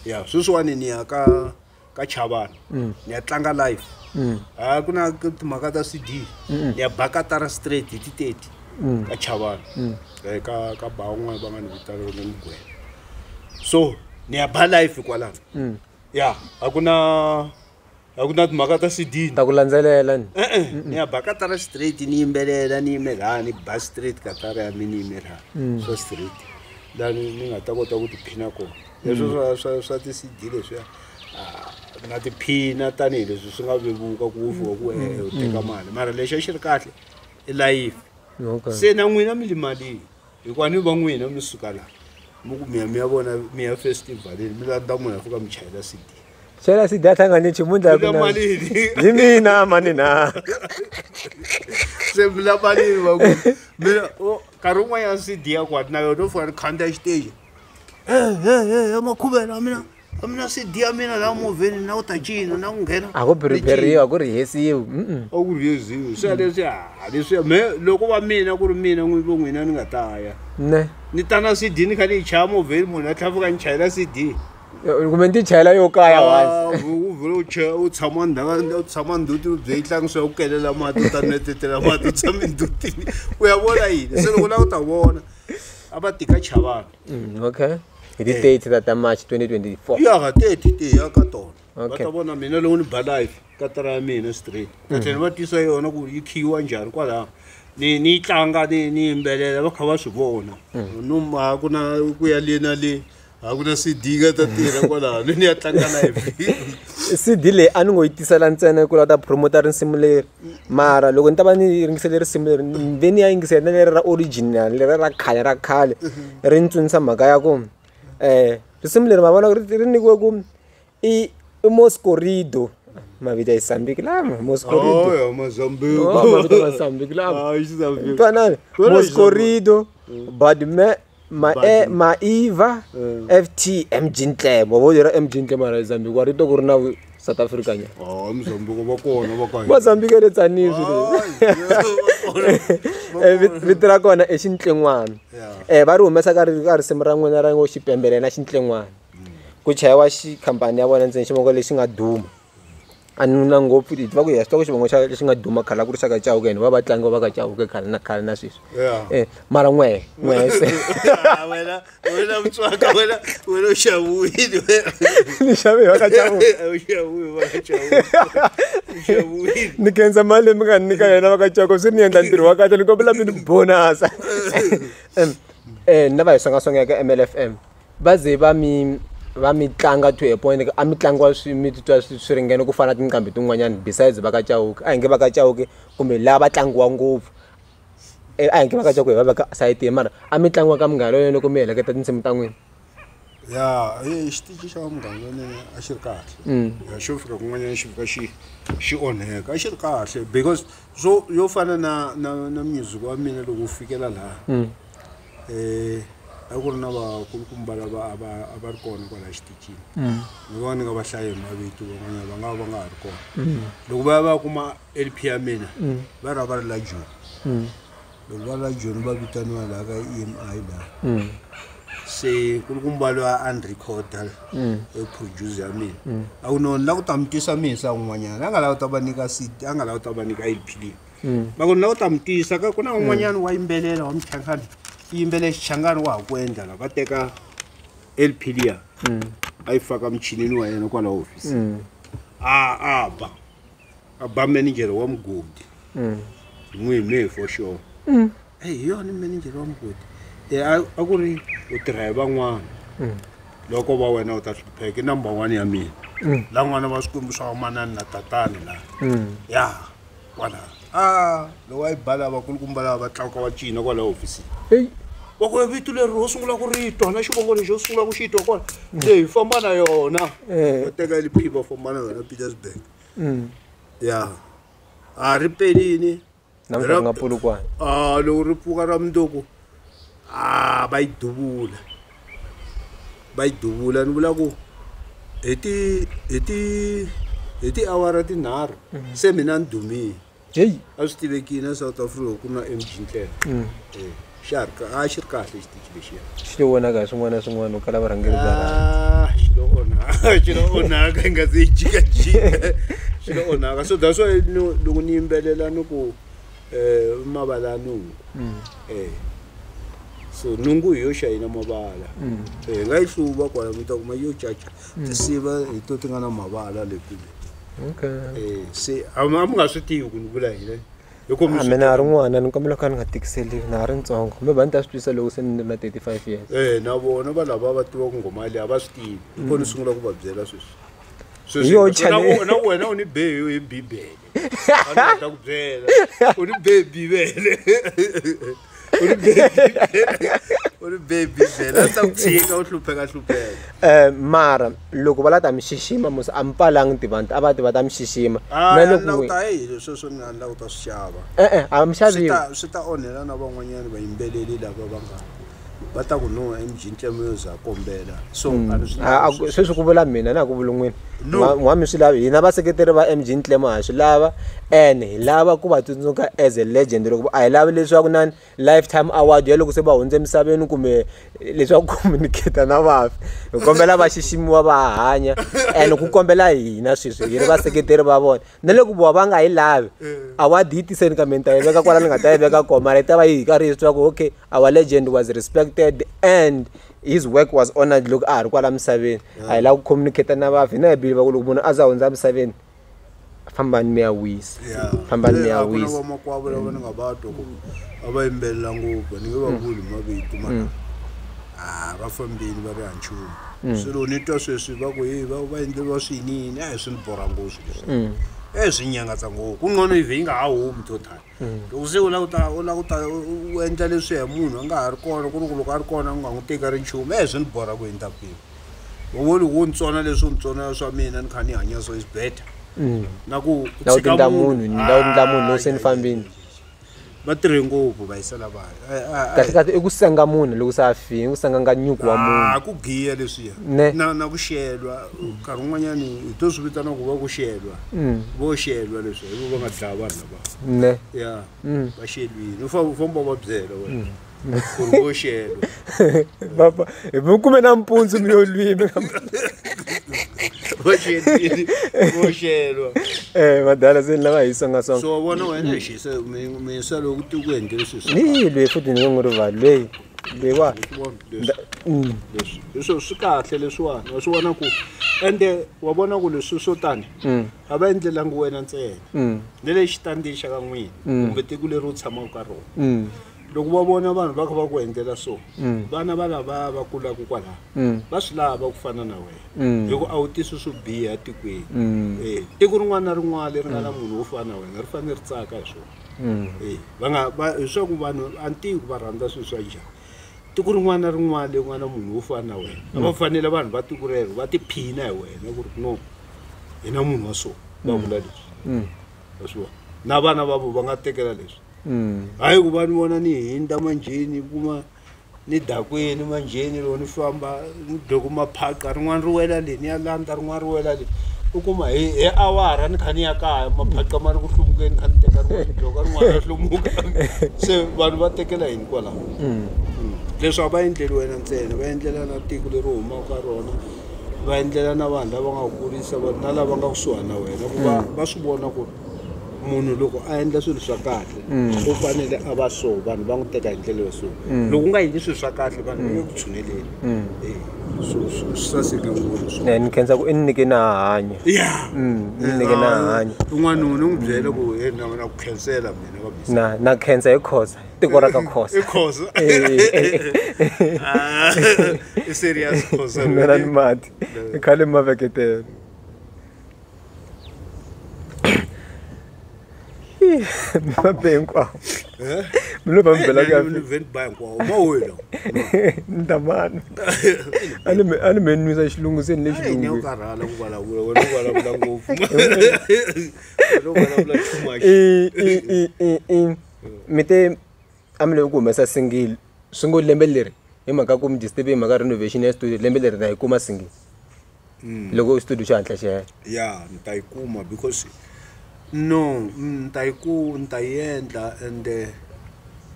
ya sweswiwani ni ya ka Chavani ni ya tlanga live ku na timhaka ta CD ni ya ba katara straight hi ti 30 ka Chavani ka ba un'wana va nga ni vitana ni Mugwena so ni ya ba live kwalano ya a ku na timhaka ta CD ta ku landzelela ni ya ba katara straight ni yimbelela ni yimela ni ba straight katara ya mina yimela so straight lani ni nga ta kota ku tiphina kona leswo swa ti CD leswi na tiphina tanihi leswi swi nga vevuka ku ufiwa ku u teka mali mara lexi xi ri kahle i life se na n'wina mi li malini hikuva ni va n'wina mi suka laha mi ku mi ya vona mi ya festivalini mi landza munhu a fika mi chayela CD chayela CD a tlanga ni nchumu ndla ku malini hi mina mani na se mi la malini va ku mina nkarhi wun'wanyana CD ya kwati na yona u fika ni khandziya xiteji makhuvela mina CD ya mina laha movheni na ku ta cina na ku nghena a ku prepariwa a ku rihesiwi a ku rihesiwi se leswiya me loko va mina ku ri mina vo n'wina ni nga ta ya ne ni ta na CD ni kha ni yi chaya movheni munhu a tlhafuka ni chayela CD kumbe ni ti chayela yo kaya hansi u vhele u tshama nduti u bye yi tlangiswa ku kelela mati u ta netetela mati u tshame ndutini u ya vona yini se loko lava ku ta vona a va tika Chavani okay hi ti 30 ta March 2024 ya 30 ya ka tona va ta vona mina loko ni ba live katara ya mina straight ka tlhela va tisa yona ku yi khiyiwa njhani kwalaho ni yi tlanga ni yimbelela va kha va swi vona no ku na ku ya le na le Hakuna CD nga ta tirha kwala ni ya tlangana hi. CD leyi a ni ngo yi tisela ntsena ku la ta promoter risimu leri mara loko ni ta va ni ringisele risimu leri ve ni ya yingisela leri ra original leri ra khale ri ni tsundzuxa mhaka ya ku risimu leri ma vona ri nikiwe ku i Moscorido mavita ya Mozambique lama Moscorido Oh, Mozambique. mavita ya Mozambique lama Mozambique. twanani Moscorido but Maiva FT MG Ntlemo vo dira MG Ntlemo ra Zambia wa rito ku ri na South Africa nya Mozambique va kona va ka. Mozambique le tsani vito ra kona i Xintlengwana va ri humesa ka risimu ra n'wina ra ngo xipembelela Xintlengwana ku chayiwa xikhampani ya vona ntsena xivongo lexi nga duma a ni na ngopfu va ku ya xitoko xivongo xa lexi nga duma khala ku ri xa ka Chauke va vatlangi va ka Chauke khale na sweswi mara n'we se Wena mutswaka wena xavuwini ni xave va ka Chauke xavuwini va ka Chauke ni kenza mali mi nga nyika yena va ka Chauke swi ni endla ntirho wa kahle ni kombela mi ni bonasa na va hi songasonga ka MLFM va ze va mi tlanga to a point a mi tlangiwa mi titwa swi ringene ku fana tinqambi tin'wanyana besides va ka Chauke a hi nge va ka Chauke kumbe lava tlangiwa ngopfu a hi nge va ka Chauke va va ka site mara a mi tlangiwa ka Munghana Lonene loko mi heleketa tinsimu ta n'wina ya xitichi xa Munghana Lonene a xi ri kahle xo fika kun'wanyana xi fika xi onheka a xi ri kahle because yo fana na music wa mina loko u fikela laha a ku ri na vakulukumba lava a va ri kona kwala xitichini ni vona ni nga va hlayi hi mavito van'wanyana va nga ha ri kona loko va kuma LP ya mina va ri la Joni loko va la Joni va vitaniwa laha ka EMI laha se kulukumba loyi a ni recorda producer ya mina a ku noni la ku ta mi tisa misa un'wanyana a nga lava ku ta va nyika CD a nga lava ku ta va nyika LP leyi va ku ni la ku ta mi tisa ka ku na un'wanyana wa yimbelela wa Mchangani yimbele xichangani wa ha ku endla la va teka LP liya a yi faka michinini wa yena kwala office a ba manager wa Mugodi n'wi me for sure hi yona manager wa Mugodi a ku ri u tirha hi van'wana loko va wena u ta hlupheka number 1 ya mina la n'wana va swikwembu swa manani na tatani la ya kwala loko a yi bala vakulukumba lava va tlanga wa cina kwala office wa ku vito leri ro sungula ku ritwa na xivongo lexi xo sungula ku xitwa kwala hi famba na yona va teka LP va famba na yona Petersburg ya a ri pelini na nga Polokwane loko ri pfuka ra mundzuku va yi duvula ni vula ku hi ti awara tinharhu se mina ni dumile a swi tivekile South Africa ku na MG Ntlemo a xi ri kahle xitichi lexiya xi vonaka hi swin'wana na swin'wana u kala varhangeri xi lo onhaka hi nga se jikajika xi lo onhaka so that's why loko ni yimbelela ni ku mavala nungu so nungu hi yo xayina mavala hi nga yi hluva kwala mi ta kuma yo caca tisiva hi to ti nga na mavala lekule se a mi nga swi tivi ku ni vula yini mina a ri n'wana ni kombela ka ni nga tikiseli na ha ri ntsongo maybe a ni ta swi twisa loko se ni ri na 35 years na vona va lava va tiva ku ngoma leyi a va swi tivi hi kona ni sungula ku va byela Yo, na wena u ni behe hi bibele a ni nga ta ku byela u ni behe bibele u ni behe bibele a ta ku tshika u hlupheka mara loko va la ta mi xixima musi a mi palangi tivanti a va ti va ta mi xixima na loko ta sweswo ni nga la ku ta swi xava a mi xaviwi swi ta onhela na van'wanyana vayimbeleli lava va nga va ta ku no MG Ntlemo yo za kombela so sweswi ku vula mina na ku vula n'wina n'wami swi lavi hina vaseketeri va MG Ntlemo ha swi lava and hi lava ku va tsundzuka as a legend loko a hi lavi leswaku na lifetime award ya loko se va hundze emisaveni kumbe leswaku communicate na vafi hi kombela va xiximiwa va hanya and ku kombela hina sweswi hi ri vaseketeri va vona na loko vona va nga hi lavi award yi tiseni kambe ni ta yi veka kwala ni nga ta yi veka kona mara yi ta va yi karhi hi swa ku okay our legend was respected and his work was honored loko a ha ri kwala misaveni a hi lava ku communicate na vafi na hi believe ku loko munhu a za hundza misaveni fambani mi ya wisa fambani mi ya wisa va makwavo lava ni nga va twa ku a va yimbelela ngopfu ni nge va vuli mavito mana va fambini va ri hanchumu so loko ni twa sweswi va ku va endleriwa swinini swi ni borha ngopfu leswi swi nyangatsa ngopfu ku ngcono ive yi nga ha humi total loko se u lava ku ta u endla leswi hi munhu a nga ha ri kona ku ri ku loko a ri kona u nga n'wi teka ri nchumu swi ni borha ku endla kwini wo loko wo ni tsona leswi u ni tsona swa mina ni kha ni hanya so is better na ku tshika munhu lowu se ni fambini va tirhe ngopfu va yisela vanhu kahle i ku senga munhu loko se a fini ku senga nga nyuku wa munhu ku giya leswiya na ku xelwa nkarhi wun'wanyani hi to swi vitana ku va ku xelwa vo xelwa leswi hi va nga dlaya vanhu lava ya va xelwini u famba va byela wena ku ri vo xelwa baba hi vukume na mpunzi mi yo lwimi vo xelwa madala se ni lava hi songa so vona wena hi xise misa loko ku endle leswi ni lwe futhi ni ngo rivali lweyi lewa leswi swi kahle leswiwani wa swi vona ku ende wa vona ku leswi swo tani a va endlelangi wena ntsena ni le xitandini xa ka n'wina kumbe tiko leri u tshamaka ka rona loko va vona vanhu va kha va ku endlela so vana va lava va kulaka kwalaho va swi lava ku fana na wena loko a wu tisi swo biha tikweni tiko rin'wana na rin'wana leri nga na munhu wo fana na wena ri fanele ri tsaka hi swona hi swa ku vanhu antiko va rhandza swilo swa njhani tiko rin'wana na rin'wana leri nga na munhu wo fana na wena a va fanele vanhu va tiko rero va tiphina hi wena ku ri no hi na munhu wa so va vula leswi va swi vona na vana va vo va nga tekela leswi hayi ku va ni vona ni hinda manjheni kuma ni dakweni manjheni loko ni famba ni doko maphaqa rin'wana ri wela le ni ya landza rin'wana ri wela le u kuma hi awara ni kha ni ya kaya maphaqa ma ri ku hlumukeni kha ni teka rin'wana doko rin'wana ri hlumuka se vanhu va tekela yini kwalaho leswi a va endleli wena ntsena va endlela na tiko leri humaka ka rona va endlela na vanhu lava nga ku kurisa na lava nga kusuhana na wena ku va swi vona ku munhu loko a endla swilo swa kahle u fanele a va so vanhu va n'wi teka hi ndlela yo so loko u nga endli swilo swa kahle vanhu va nge ku tshuneleli swi saseke ngopfu ni khensa ku i ni nyike na hanya ni nyike na hanya un'wana ni n'wi byela ku na ku khensela mina na khensa hi khosa tiko ra ka khosa i khosa i serious khosa ni mati i khale maveketela Mabengwa. Mlo ba mbela ka event ba kwa ma wena. Ndamana. Ani menwisa xilungu se ni xilungu. Ni ukarhala ku vulavula wena u vulavula ngopfu. Lo vulavula too much. Mite amle ku humesa single. Sungu lembe leri hi mhaka ku mi disturb hi mhaka renovation ya studio lembe leri na hi kuma single. Loko studio xa hantla xa. Yeah, ni ta yi kuma because no nta yendla and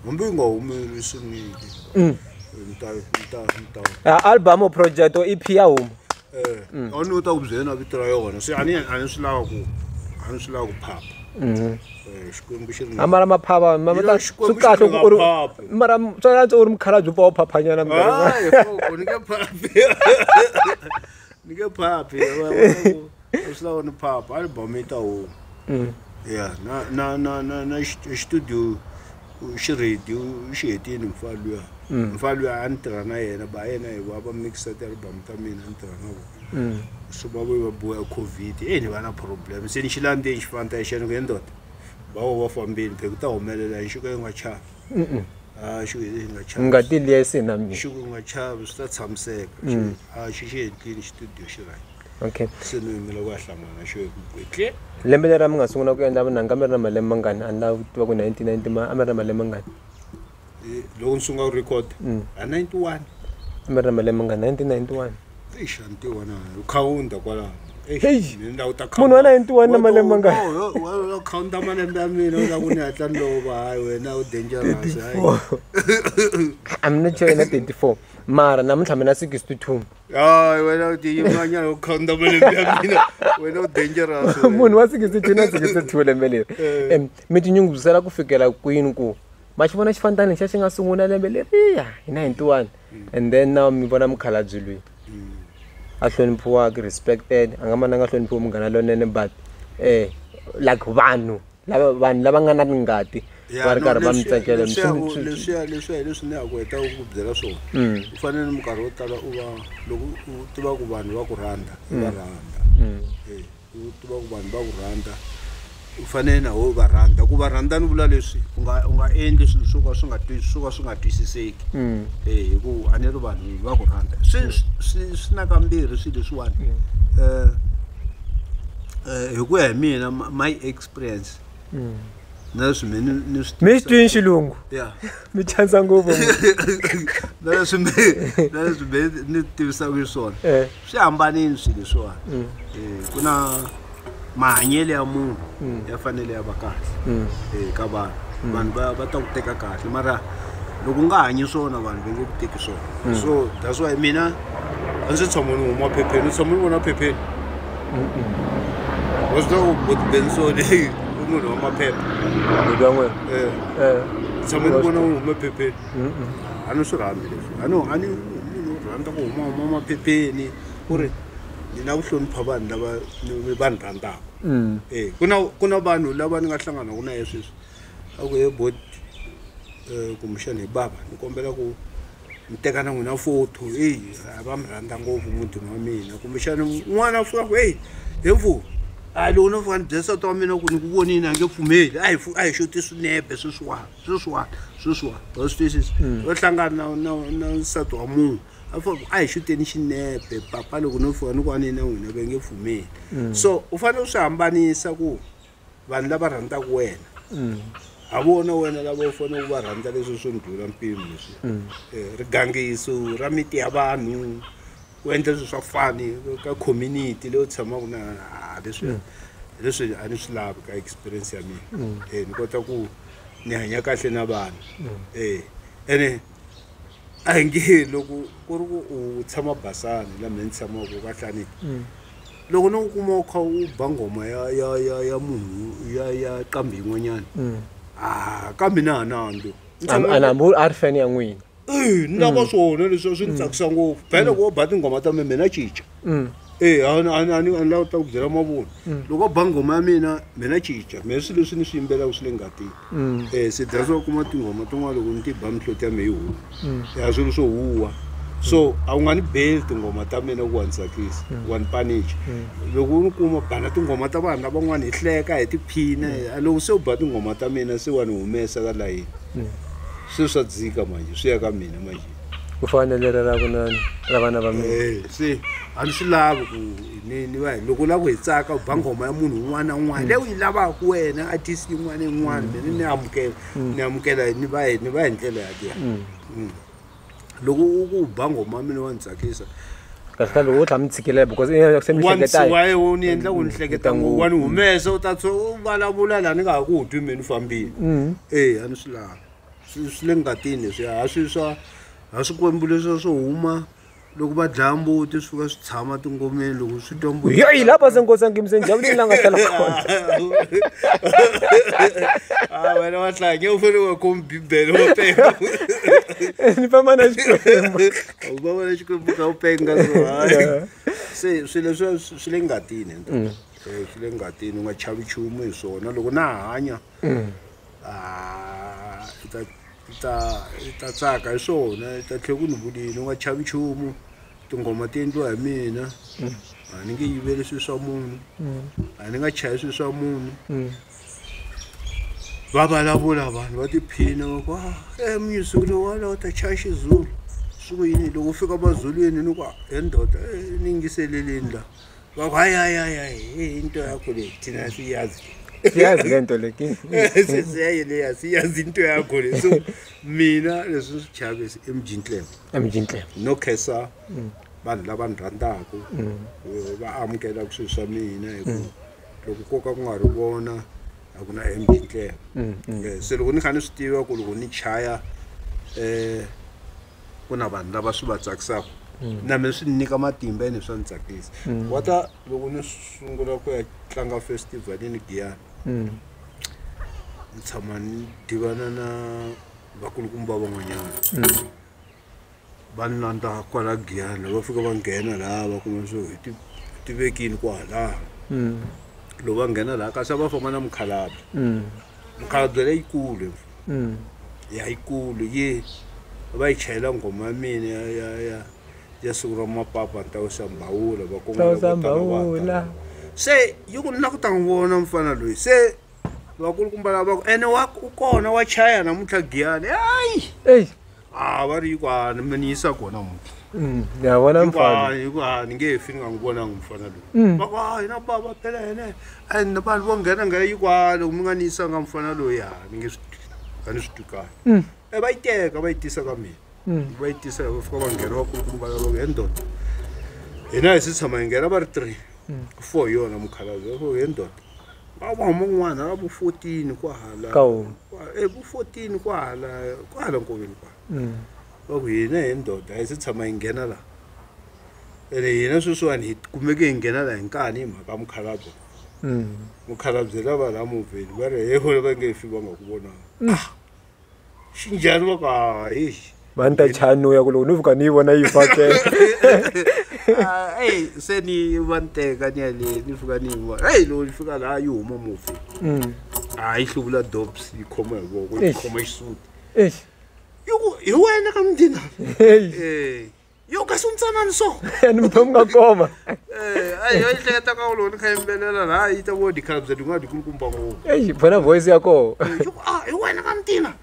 hambi nga humeli swin'wini album project o EP ya huma a ni ta ku byela na vito ra yona se a ni swi lava ku phapa xikwembu xi ri amara maphava mama swi kahle ku ri mara swa u ri mukhalabye pa phaphanyana ni ke phapi swi lava ni phapa album yi ta huma yeah na studio xi ready xi hetini mfalwa a ni tirha na yena ba yena hi va mixa ti-album ta mina ni tirha na vona so va boha covid ni va na problem se ni xi landze xifanta xena ku endota va fambile phela ku ta humelela hi xiko yi nga chavi xiko yi nga chavi nga ti liyesi na mina xiko yi nga chavi swi ta tshamiseka xi hetlini studio xi right okay se ni yimela ku hlangana xo ku lembe leri mi nga sungula ku endla vunanga mi ri na malembe mangani a ni lava ku tiva ku 1990 a mi ri na malembe mangani loko ni sungula ku record a 91 a mi ri na malembe mangani 1991 xantiwana u khawunta kwalaho munhu wa 91 na malembe mangani wa khawunta malembe ya mina u lava ku ni hatla ni lova hayi wena u dangerous I'm not sure na 34 mara namuntlha mina 62 hayi wena u tiyimanyana u khawunta malembe ya mina wena u dangerous munhu wa 62 na 62 lembe leri mi tinyungubyisela ku fikela kwini ku ma xi vona xifantani xa xi nga sungula lembe leriya hi 91 and then now mi vona mukhalabye loyi a hloniphiwaka respected a nga mananga hloniphiwa Munghana Lonene but like vanhu lava nga na ngati va ri karhi va mi tsakela leswi ni ya ku heta ku byela swona u fanele minkarhi wo tala u va loko u tiva ku vanhu va ku rhandza va rhandza u tiva ku vanhu va ku rhandza u fanele na wo va rhandza ku va rhandza ni vula leswi u nga endli swilo swo ka swi nga twisiseki hi ku a ni ri vanhu va ku rhandza swi na kambirhi swilo leswiwani hi ku ya hi mina my experience na leswi mi swi twi xilungu ya mi chanisa ngopfu na leswi ni tivisaka swona swi hambanile swilo leswiwani ku na mahanyelo ya munhu ya fanele ya va kahle ka vanhu va ta ku teka kahle mara loko nga hanyi swona vanhu va nge ku teki swona so that's why mina a ndzi tshama ni huma phepheni ni tshama ni vona phepheni wa swi tiva ku bensoni munhu wa maphepha tshama ni vona u huma phepheni a ni swi rhandzi leswi a ni rhandza ku huma maphepheni ku ri ni na ku hlonipha vanhu lava va ni rhandzaka ku na vanhu lava ni nga hlanganaka na sweswi a ku bot kumbexana hi baba ni kombela ku mi teka na n'wina foto va mi rhandza ngopfu mutini wa mina kumbexana n'wana a fika ku he mfu loko no fika ni byela wa mina ku ni ku vonini a nge pfumeli a hi xoti swinepe sweswiwani wa swi twisisa va hlangana na nsati wa munhu a hi xuteni xinepe papa loko no fika ni ku anini na n'wina va nge pfumeli so u fanele u swi hambanisa ku vanhu lava rhandzaka wena a vona wena lava u fanele u va rhandza leswi swo ndlula mpimo leswi rigangiso ra miti ya vanhu ku endla swilo swa fani ka community leyi u tshamaka na leswi a ni swi lavi ka experience ya mina ni kota ku ni hanya kahle na vanhu ene a hi nge loko ku ri ku u tshama basani la mina ni tshamaka ka hlaniki loko no kuma u kha u ba ngoma ya munhu ya qambi yin'wanyana kambe na hanando anambu a ri fani ya n'wina ni lava swona leswi swi ni tsakisa ngopfu phela ku ba tingoma ta mina cinca a ni lava ta ku byela mavunwa loko ba ngoma ya mina cinca mina swilo leswi ni swi yimbelaka swi le ngatini se that's why kuma tingoma tin'wana loko ni ti ba mihloti ya me yi huwa ya swilo swo huwa so a wu nga ni beli tingoma ta mina ku wa ni tsakisa wa ni panicha loko u ni kuma bana tingoma ta vanhu lavan'wana hi hleka hi tiphina loko se u ba tingoma ta mina se wa ni humesa ka layini swilo swa dzika manje swi ya ka mina manje ku fanele ra kunani ra vana va mina se a ni swi lavi ku ni va loko u lava ku hi tsaka u ba ngoma ya munhu un'wana na un'wana leyi u yi lavaka wena artist yin'wana na yin'wana mina ni amukela ni va hi ndlela yaliya loko u ba ngoma ya mina wa ni tsakisa kasi loko u tlha mi tshikile because se mi hleketa wa ni endla ku ni hleketa wa ni humesa u ta u vulavula laha ni nga ha ku twi me ni fambile a ni swi lavi swi le ngatini leswi a swi kwembu leswi swo huma loko va dlaya mbuti swi fika swi tshama tingomeni loko swi twa mbuti yoyi lapha senkosangimise njabulini la nga hlala kona wena wa hlange u fanele wa khomi bibele wa penga ni famba na xikwembu u famba na xikwembu ka u penga so hayi se swilo leswi swi le ngatini swi le ngatini u nga chavi nchumu hi swona loko na hanya ta tsaka hi swona ta tlhela ku ni vulini u nga chavi nchumu tingoma ti endliwa hi mina a ni nge yiveli swilo swa munhu a ni nga chayi swilo swa munhu va vulavula vanhu va tiphina va ku music lowu walawo ta chaya xizulu swi ku yini loko u fika mazulwini ni ku he ndoda ni yingiseleleni la va ku hayi into yakho leyi thina siyazi siyazi lento leki siyazi into yakho leyi so mina leswi swi chavisi emjintlemo no khesa vanhu lava ni rhandzaka va amukela ku swilo swa mina hi ku loko koka ku nga ri vona a ku na emjintlemo se loko ni kha ni swi tiva ku loko ni chaya ku na vanhu lava swi va tsakisaka na mina swi nyika matimba ene swa ni tsakisa wata loko ni sungula ku ya tlanga festival ni Giyani ni tshama ni divana na vakulukumba van'wanyana va ni landza kwala Giyani va fika va nghena laha va kuma swo hi tivekini kwalaha loko va nghena laha kasi va famba na mukhalabye mukhalabye leyikulu ya yikulu ye va yi chayela ngoma ya mina ya siku ra mapapa ta usambawula va kongela se yuku na ku ta vona mfana loyi se vakulukumba lava ene u kona wa chaya namuntlha giyani hayi va ri yikwana mi ni yisa kona muntlha ya vona mfana ni nge fi ni nga n'wi vonangi mfana loyi va ku hayi na baba phela yene ni vanhu vo nghena yikwana mi nga ni yisanga mfana loyi ni nge a ni swi twi kahle va yi teka va yi tisa ka mina va yi tisa va fika va nghena vakulukumba lava he ndoda hina hi si tshama hi nghena va ri 3 4 yona mukhalabye he ndoda va huma n'wana va vo 14 kwahala vo 14 kwahala nkoveni kwala va ku hina hi ndoda hi si tshama hi nghena laha ene hina sweswiwani hi kumeke hi nghena laha hi nkani hi mhaka mukhalabye mukhalabye lava laha movheni va ri he vona va nge fi va nga ku vonanga xi njhani va ku hayi va ni ta chanuya ku loko ni fika ni yi vona yi fakela se ni va ni teka ni yale ni fika ni yi vona loko ni fika laha yi huma movheni yi hluvula dobs yi khoma hi voko yi khoma xisuti hi wena ka mdina yo kasi untsanani so ni muthu nga koma yo yi hleketa ka loko ni kha yimbelela laha yi ta vo dikhalabye din'wana dikulukumba ngopfu bona voice ya koho hi wena ka mdina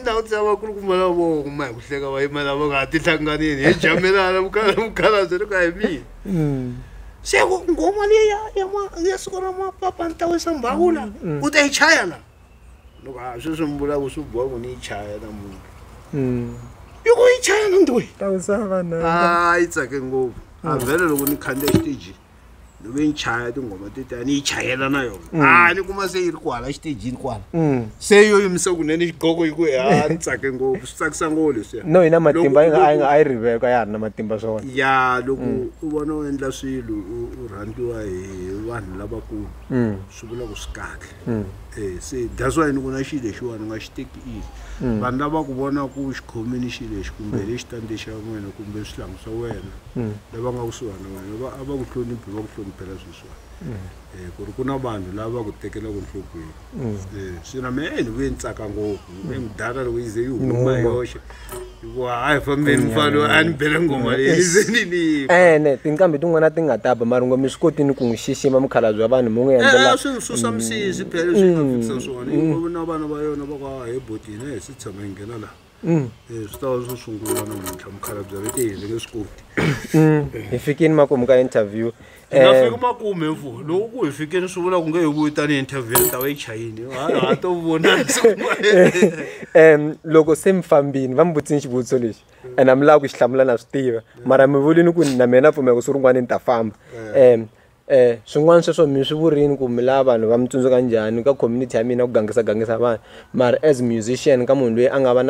ndhawu tsa vakulukumba lavo ma hi ku hleka va yima lava nga ha tihlanganini hi jamelana mukhalabye ni ka hi mina se ngoma leyi ya siku ra mapapa ni ta wisa mbawula u ta yi chaya la loko sweswi mi vulaka swi boha ku ni yi chaya na munhu yoko yi chaya na ndoyi yi tsake ngopfu vhele loko ni khandziya xiteji loko yi chaya tingoma tetiya ni yi chayela na yona ni kuma se yi ri kwala xitejini kwala se yo yimisa kunene xigoko yi ku ni tsake ngopfu swi tsakisa ngopfu leswiya no yi na matimba a yi riveka ya ha ri na matimba swona ya loko u vona u endla swilo u rhandziwa hi vanhu lavakulu swi vula ku swi kahle se that's why ni ku na xilo lexiwani ni nga xi teki easy vanhu lava ku vona ku xi khomini xilo lexi kumbe hi le xitandi xa n'wina kumbe swihlangi swa wena lava nga kusuhani na wena a va ku hloniphi va ku hloniphela sweswiwani ku ri ku na vanhu lava ku tekelaku nhlokweni se na mehe ni vuye ni tsaka ngopfu ni mudala loko yi ze yi huma hi yoxe hikuva hayi fambeni mfalo a ni bela ngoma leyi ze ni ene tinkambi tin'wana ti nga ta ba maringo mi swi kotini ku n'wi xixima mukhalabye wa vanhu mu n'wi endlela swi ni susa misisi phela leswi nga fikisa swona na vana va yona va ku hi botini hi si tshama hi nghena laha swi ta va swo sungula namuntlha mukhalabye ri te hi nge swi koti hi fikini makumu ka interview nga fika makume mfu loko ku hi fikeni swi vula ku nge hi vuyi tani interview ni ta va yi chayini ha to vona loko se mi fambini va mi vutisini xivutiso lexi and a mi lava ku xi hlamula na swi tiva mara mi vulini ku na mina pfumeka swi rin'wana ni ta famba swin'wana sweswo mi swi vurini ku mi lava vanhu va mi tsundzuka njhani ka community ya mina ku gangisa vanhu mara as musician ka munhu loyi a nga va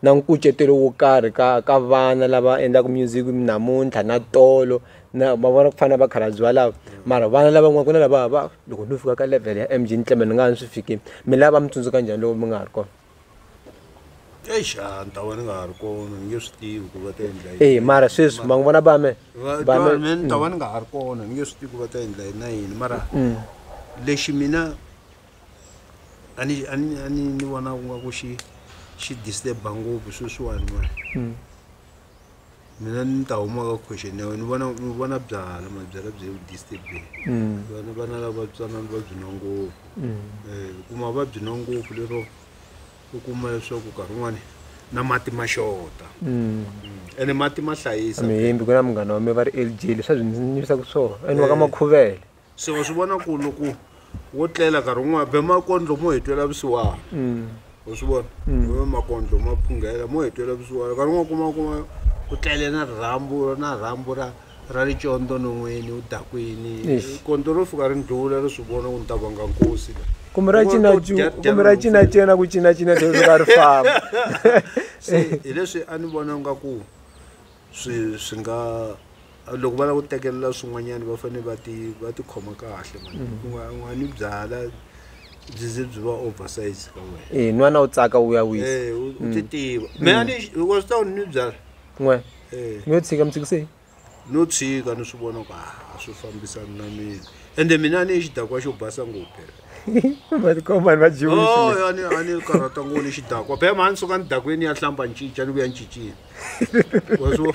na nkucetelo wo karhi ka vana lava endlaka music namuntlha na tolo na va vona ku fana vakhalabye lava mara vana lava n'wana ku na lava loko ni fika ka level ya MG Ntlemo ni nga ni swi fikini mi lava mi tsundzuka njhani loko mi nga ha ri kona ni ta va ni nga ha ri kona ni nge swi tivi ku va ta endla mara sweswi ma n'wi vona ba me ni ta va ni nga ha ri kona ni nge swi tivi ku va ta endla yini na yini mara lexi mina a ni vona ku nga ku xi disturba ngopfu sweswiwani mina ni ta huma ka question ya wena ni vona byala mabyala byi disturbing vana lava tsanana va byi nwa ngopfu kuma va byi nwa ngopfu lero u kuma leswaku nkarhi wun'wani na mati ma xota ene mati ma hlayisa mihimbi ku na munghana wa me va ri LG leswi byi nyivisaka swona ene va ka makhuvele se wa swi vona ku loko wo tlela nkarhi wun'wani be makondlo mo hetwela vusiwana u swi vona ve makondlo ma phungela mo hetwela vusiwana nkarhi wun'wana kuma u tlele na rhambu ra ricondo non'weni u dakwini kondo ro fika ri ndlula ri swi vona ku ni ta vanga nkosi kumbe ra cinacina ku cinacina leswi ka ri famba se hi leswi a ni vona nga ku swi nga loko va lava ku tekelela swin'wanyana va fanele va ti khoma kahle mani ni byala byi byi va oversize ka wena nwana u tsaka u ya wisa u ti tiva mina ni loko swi ta ni byala n'we mi yo tshika mtshikiseni no tshika ni swi vona ku a swi fambisana na mina ende mina ni xidakwa xo basa ngopfu Matikomani va Jewish. Oh, ani karata ngoni xidakwa. Be man suka ndakweni ya hlamba ncica ni vuya ncicini. Waswo.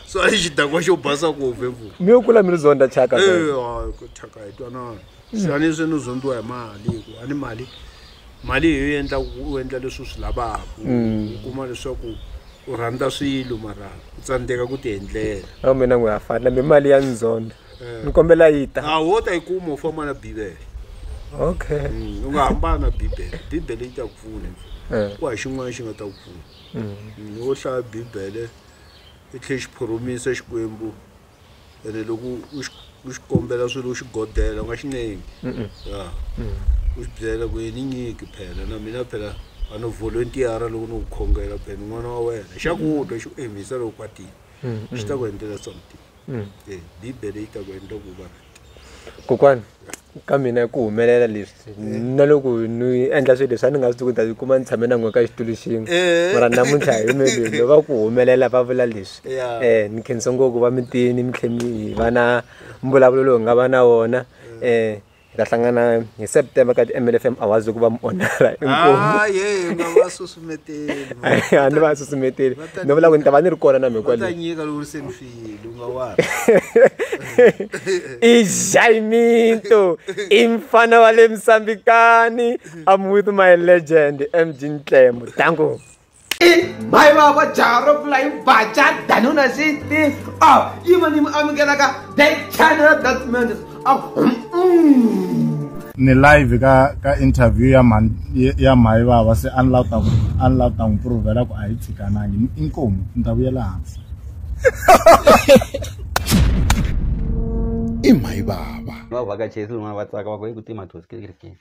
So ali xidakwa xo basa ku vevu. Mi yo kula mi ri zondha chaka. Ku chaka hi twana. Sani se no zondiwa hi mali ku ani mali hi endla ku endla leswi swi lavaka. Kuma leswaku u rhandza swilo mara u tsandzeka ku ti endlela. A mina n'wi ya fana mi mali ya nzondha. Ni kombela yita. Wo ta yi kuma u famba na bibele. Okay. U nga hambana bibele. Bibele yi ta ku pfuna. Ku ha xin'wana xi nga ta ku pfuna. Wo hlaya bibele i tlhe xi phoromisa xikwembu. Ene loko u xi kombela swilo u xi godela u nga xi nengi. U xi byela ku yini nyiki phela na mina phela a no volunteer loko no ku khongela phela n'wana wa wena xa ku twa xi emisa loko kwatile xi ta ku endlela something. Bibele yi ta ku endla ku va kokwani ka mina ku humelela leswi na loko ni endla swilo leswi a ni nga swi ti kuma ni tshame na n'we ka xitulu xin'we mara namuntlha hi melweni va ku humelela va vula leswi ni khensa ngopfu va mitini mi tlhe mi va na mbulavulo lowu nga va na wona ta hlangana hi September ka ti-MLFM awards ku va mi onara nga va susumeteli a ni va susumeteli ni vula ku ni ta va ni ri kona na mi kwale ta nyika loko se ni file u nga wa i Jaimito i mfana wa le Msambikani. I'm with my legend MG Ntlemo. Tango my baba jaro flying bacha danuna city. Even him amgelaka that channel that means ni live ka interview ya mai baba se unlock ta improvela ku a itshikanangi inkomo ndavuyela hansi I mai baba no vaka chesi lungana vatsaka va ku ku tima thosi ke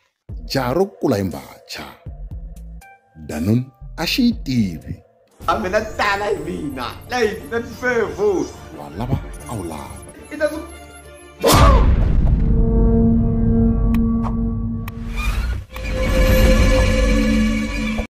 jaro kula imbacha danun a xi tivi amena tala hi mina like that's fair food walava a wu lava it doesn't